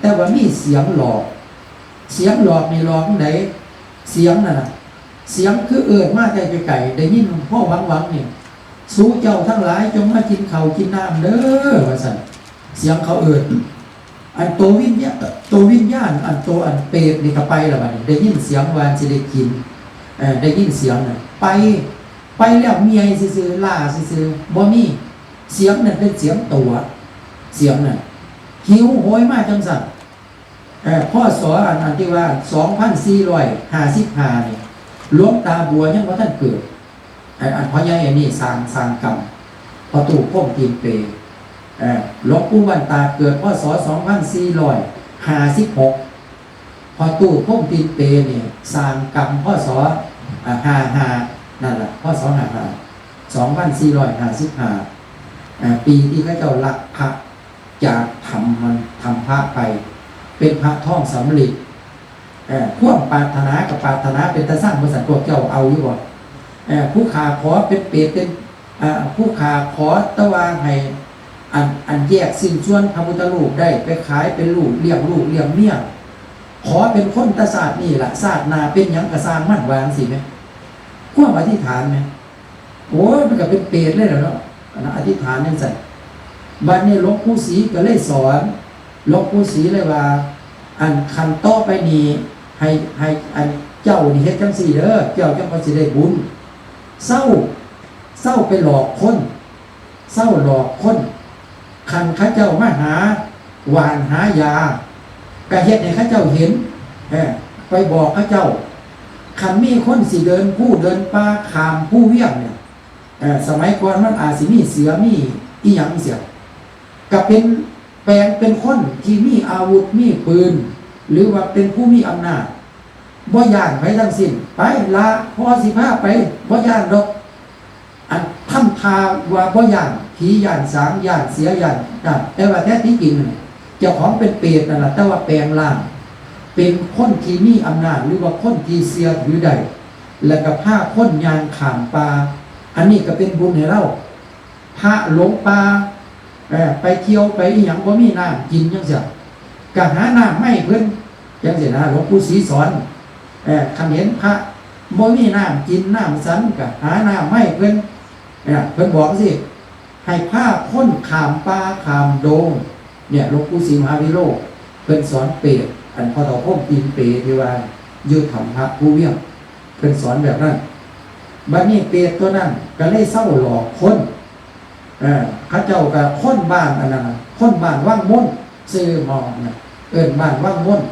A: แต่ว่ามีเสียงหลอกนี่หลอกไหนเสียงน่ะเสียงคือเอิดมาแต่ไกลๆได้ยินพ่อหวังเนี่ยสู้เจ้าทั้งหลายจงมากินข้าวกินน้ำเด้อว่าซั่นเสียงเขาเอิดอันตัววิญญาณอันเปรตนี่ก็ไปแล้วบัดนี้ได้ยินเสียงวานสิได้กินได้ยินเสียงน่ะไปแล้วเมียซื่อๆล่าซื่อๆบ่มีเสียงนั่นเป็นเสียงตัวเสียงน่ะหิวโหยมาจังซั่นพ่อสออันที่ว่า2455นี่หลวงตาบัวยังบ่ทันเกิดอันพ่อใหญ่อันนี้สร้างกรรมพอตู่พ่มตีนเปหลวงปู่วันตาเกิดพศ2456พอตู่พ่มตีนเปนี่สร้างกรรมพศ55นั่นแหละพศ2455ปีที่พระเจ้าลักพระจากทำพระไปเป็นพระท่องสำลิดพวกปรารถนากับปรารถนาเป็นตาสร้างบริษัทพวกเจ้าเอาอยู่บ่ผู้ขาขอเป็นเปรตเป็นผู้ขาขอตะวางให้ อันแยกสิ้นส่วนพระพุทธรูปได้ไปขายเป็นลูกเลี้ยงเมียขอเป็นคนตศาสตร์นี่แหละศาสตร์นาเป็นหยังกระสร้างมั่นวางสิไหมความอธิษฐานไหมโอ้ยมันก็เป็นเปรตเลยเนาะอธิษฐานนั่นสิบัดนี้หลวงปู่ศรีก็เลยสอนหลวงปู่ศรีเลยว่า อันคันต่อไปนี้ให้อันเจ้านี่เฮ็ดจังซี่เด้อเจ้าจังบ่สิได้บุญเศร้าไปหลอกคนเศร้าหลอกคนคันข้าเจ้ามาหาหวานหายากะเฮ็ดให้ข้าเจ้าเห็นไปบอกข้าเจ้าคันมีคนสิเดินผู้เดินป่าขามผู้เวียงเนี่ยสมัยก่อนมันอาจสิมีเสือมีอีหยังเสียก็เป็นแปลงเป็นคนที่มีอาวุธมีปืนหรือว่าเป็นผู้มีอำนาจบ่ย่านไปทั้งสิ้นไปละพอสิพาไปบ่ย่านดอกอันทำทาว่าบ่ย่านผีย่านสางย่านเสียย่านนั่นแต่ว่าแท้ที่จริงเจ้าของเป็นเปรตนั่นล่ะแต่ว่าแปลงร่างเป็นคนที่มีอำนาจหรือว่าคนที่เสียถือได้แล้วก็พาคนยานข้ามป่าอันนี้ก็เป็นบุญให้เราพระหลงป่าไปเที่ยวไปอีหยังบ่มีน้ำกินจังซี่ก็หาน้ำให้เพิ่นจังซี่นะหลวงปู่ศรีสอนคันเห็นพระบ่มีน้ำกินน้ำสันก็หาน้ำให้เพิ่นเพิ่นบอกสิให้พาคนข้ามป่าข้ามดงเนี่ยหลวงปู่ศรีมหาวิโรจน์เพิ่นสอนเปรตอันพอต่อพมตีนเปรตที่ว่าอยู่ถ้ำพระผู้เวียงเพิ่นสอนแบบนั้นบัดนี้เปรตตัวนั้นก็เลยเศร้าหลอกคนข้าเจ้ากับคนบ้านอันนั้นคนบ้านว่างม่นซื้อมองนะบ้านว่างม่น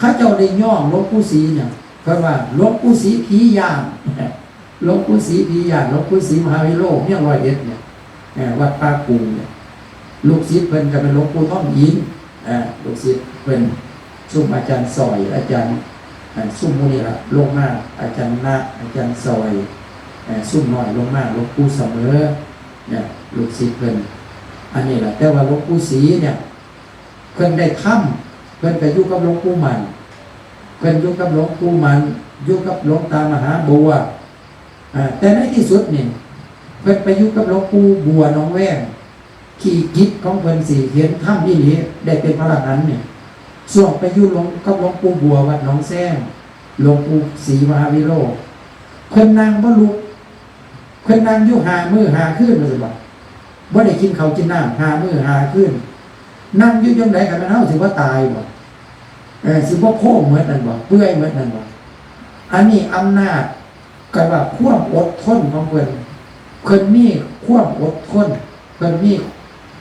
A: ข้าเจ้าได้ย่อมหลวงปู่ศรีเนี่ยเพราะว่าหลวงปู่ศรีผีย่างหลวงปู่ศรีผีย่างหลวงปู่ศรีมหาวิโรจน์เนี่ย101เนี่ยวัดป่ากูเนี่ยลูกศิษย์เพิ่นก็เป็นหลวงปู่ท่องอินลูกศิษย์เพิ่นซุ่มอาจารย์ซอยอาจารย์ซุ่มมูนี่ละลงมาอาจารย์นาอาจารย์ซอยซุ่มหน่อยลงมาหลวงปู่เสมอเนี่ยลูกศิษย์เพิ่นอันนี้แหละแต่ว่าหลวงปู่ศรีเนี่ยเพิ่นได้ถ้ำเพิ่นก็อยู่กับหลวงปู่มันเพิ่นอยู่กับหลวงปู่มันอยู่กับหลวงตามหาบัวแต่ในที่สุดนี่เพิ่นไปอยู่กับหลวงปู่บัวน้องแว้งขี่กิจของเพิ่นสิเห็นถ้ำนี่นี่ได้เป็นพระอรหันต์เนี่ยส่วนไปอยู่กับหลวงปู่บัววัดหนองแซงหลวงปู่ศรีมหาวิโรจน์เพิ่นนั่งบ่ลุกเพิ่นนั่งอยู่5 มื้อ5 คืนว่าซั่นบ่ได้กินข้าวกินน้ำ5 มื้อ5 คืนนั่งอยู่จังได๋กันมันเฮาสิว่าตายบ่สิบ่โค้งเหมือนนั่นบ่เปื่อยเหมือนนั่นบ่อันนี้อำนาจก็ว่าความอดทนของเพิ่นมีความอดทนเพิ่นมี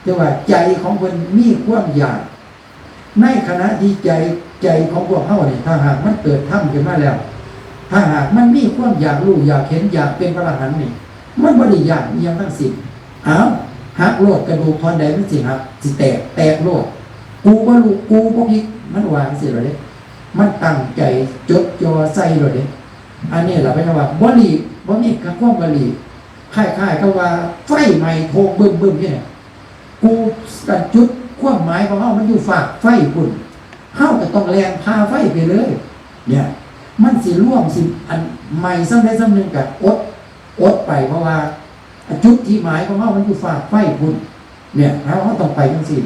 A: แต่ว่าใจของเพิ่นมีความอยากในขณะที่ใจของพวกเฮานี่ถ้าหากมันเกิดถ้ำขึ้นมาแล้วถ้าหากมันมีความอยากรู้อยากเห็นอยากเป็นพระอรหันต์นี่มันบ่ได้อยากอีหยังทั้งสิ้นหักโลดกระดูกทอนใดมันสิหักสิแตกโลดกูบ่รู้กูบ่ผิดมันวางสิเหรอเด้มันตั้งใจจดจ่อใส่เหรอเด้อันนี้ล่ะเป็นว่าบ่หลีกบ่มีคำว่าบ่หลีกคล้ายๆกับว่าไฟไหม้โพงบึ้มๆนี่เนี่ยกูกันจุดความหมายของเฮามันอยู่ฝากไฟพุ่นเฮาก็ต้องแรงพาไฟไปเลยเนี่ยมันสิร่วมสิอันใหม่ซ้ำใดซ้ำหนึ่งกับอดไปเพราะว่าจุดที่หมายของเฮามันอยู่ฝากไฟพุ่นเนี่ยเราต้องไปจังซี่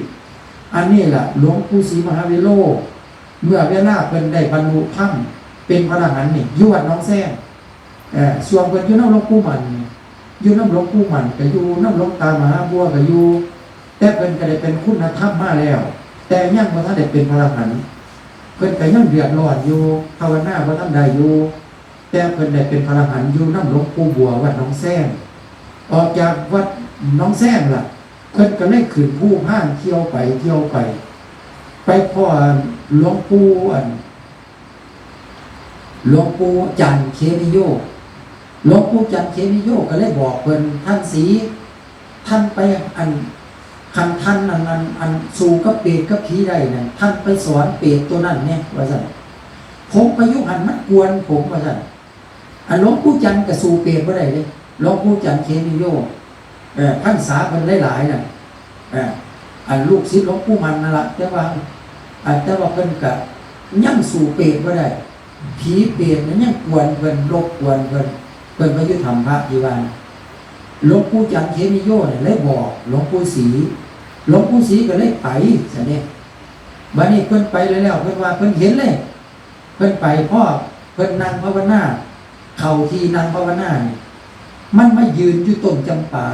A: อันนี้แหละหลวงปู่ศรีมหาวิโรจน์เมื่อเวลาเพิ่นได้บรรลุธรรมเป็นพระอรหันต์นี่อยู่วัดหนองแซงส่วนเพิ่นอยู่นำหลวงปู่มันอยู่นำหลวงปู่มันก็อยู่นำหลวงตามหาบัวก็อยู่แต่เพิ่นก็ได้เป็นคุณธรรมมาแล้วแต่ยังบ่ทันได้เป็นพระอรหันต์เพิ่นก็ยังเดือดร้อนอยู่ภาวนาบ่ทันได้อยู่แต่เพิ่นได้เป็นพระอรหันต์อยู่นำหลวงปู่บัววัดหนองแซงออกจากวัดหนองแซงล่ะเพิ่นก็เลยขึ้นภูพานเที่ยวไปพ่อหลวงปู่หลวงปู่จันทร์เขมิโยหลวงปู่จันทร์เขมิโยก็เลยบอกเพิ่นท่านศรีท่านไปคันท่านอันสู่กับเปรตกับผีได้นั่นท่านไปสอนเปรตตัวนั้นเนี่ยว่าซั่นผมไปยุหันมันกวนผมว่าซั่นอันหลวงปู่จันทร์ก็สู่เปรตบ่ได้เด้หลวงปู่จันทร์เขมิโยพรรษาเพิ่นหลายๆน่ะอันลูกศิษย์หลวงปู่มันนั่นล่ะแต่ว่าเพิ่นก็ยังสู่เปรตบ่ได้ผีเปรตมันยังกวนเพิ่นรบกวนเพิ่นไปอยู่ธรรมะอยู่ว่า หลวงปู่จันทร์เขมิโยเนี่ยเลยบอกหลวงปู่ศรีก็เลยไปซะเนี่ยบัดนี้เพิ่นไปแล้วเพิ่นว่าเพิ่นเห็นเลยเพิ่นไปพ่อเพิ่นนั่งภาวนาเข้าที่นั่งภาวนานี่มันมายืนอยู่ต้นจำปา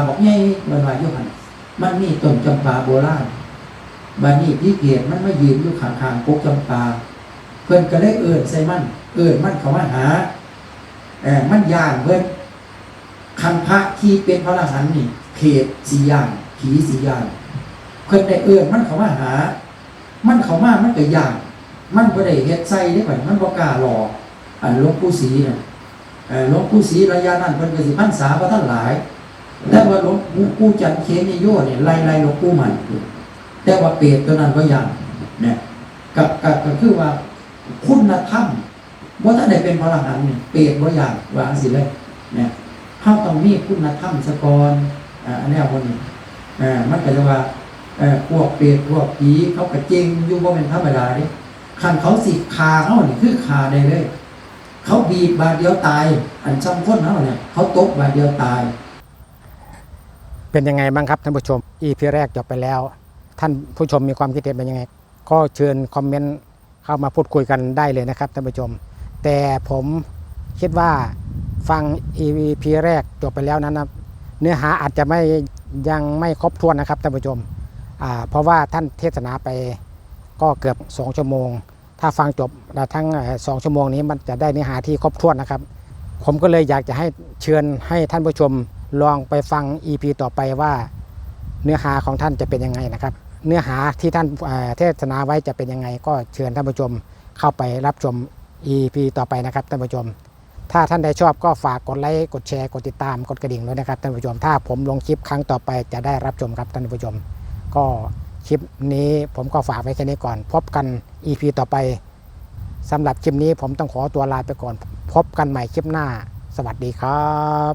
A: บอกใหญ่มันว่าอยู่หั่นมันมีต้นจำปาโบราณบัดนี้พี่เกียรติมันมายืนอยู่ข้างๆกกจำปาเพิ่นก็เลยเอิ้นใส่มันเข้ามาหามันย่านเพิ่นคันพระที่เป็นพระอรหันต์นี่เขตสี่อย่างผีสี่อย่างเพิ่นได้เอิ้นมันเข้ามาหามันเข้ามามันก็ย่านมันบ่ได้เฮ็ดใส่ได้บัดมันบ่กล้าหลอกอันหลวงปู่ศรีน่ะหลวงปู่ศรีระยะนั้นเพิ่นก็สิพรรษาบ่ทันหลายแต่ว่าหลวงปู่จันทร์เขมิโยเนี่ยไล่หลวงปู่มันแต่ว่าเปรตตัวนั้นบ่ย่านเนี่ยก็คือว่าคุณธรรมบ่ทันได้เป็นพระอรหันต์นี่เปรตบ่ย่านว่าจังซี่เลยเนี่ยเฮาต้องมีคุณธรรมซะก่อนอันนี้พวกนี้มันก็จะว่าพวกเปรตพวกผีเขาก็เจงอยู่บ่แม่นธรรมดาเด้คันเขาสิฆ่าเฮานี่คือฆ่าได้เลยเขาบีบบาดเดียวตายอันซ้ำคนเฮาเนี่ยเขาตบบาดเดียวตาย
B: เป็นยังไงบ้างครับท่านผู้ชม EP แรกจบไปแล้ว ท่านผู้ชมมีความคิดเห็นเป็นยังไงก็เชิญคอมเมนต์เข้ามาพูดคุยกันได้เลยนะครับท่านผู้ชมแต่ผมคิดว่าฟัง EP แรกจบไปแล้วนั้นนะเนื้อหาอาจจะยังไม่ครบถ้วนนะครับท่านผู้ชมเพราะว่าท่านเทศนาไปก็เกือบ2 ชั่วโมงถ้าฟังจบทั้ง2 ชั่วโมงนี้มันจะได้เนื้อหาที่ครบถ้วนนะครับผมก็เลยอยากจะให้เชิญให้ท่านผู้ชมลองไปฟัง EP ต่อไปว่าเนื้อหาของท่านจะเป็นยังไงนะครับเนื้อหาที่ท่านเทศนาไว้จะเป็นยังไงก็เชิญท่านผู้ชมเข้าไปรับชม EP ต่อไปนะครับท่านผู้ชมถ้าท่านใดชอบก็ฝากกดไลค์กดแชร์กดติดตามกดกระดิ่งด้วยนะครับท่านผู้ชมถ้าผมลงคลิปครั้งต่อไปจะได้รับชมครับท่านผู้ชมก็คลิปนี้ผมก็ฝากไว้แค่นี้ก่อนพบกัน EP ต่อไปสำหรับคลิปนี้ผมต้องขอตัวลาไปก่อนพบกันใหม่คลิปหน้าสวัสดีครับ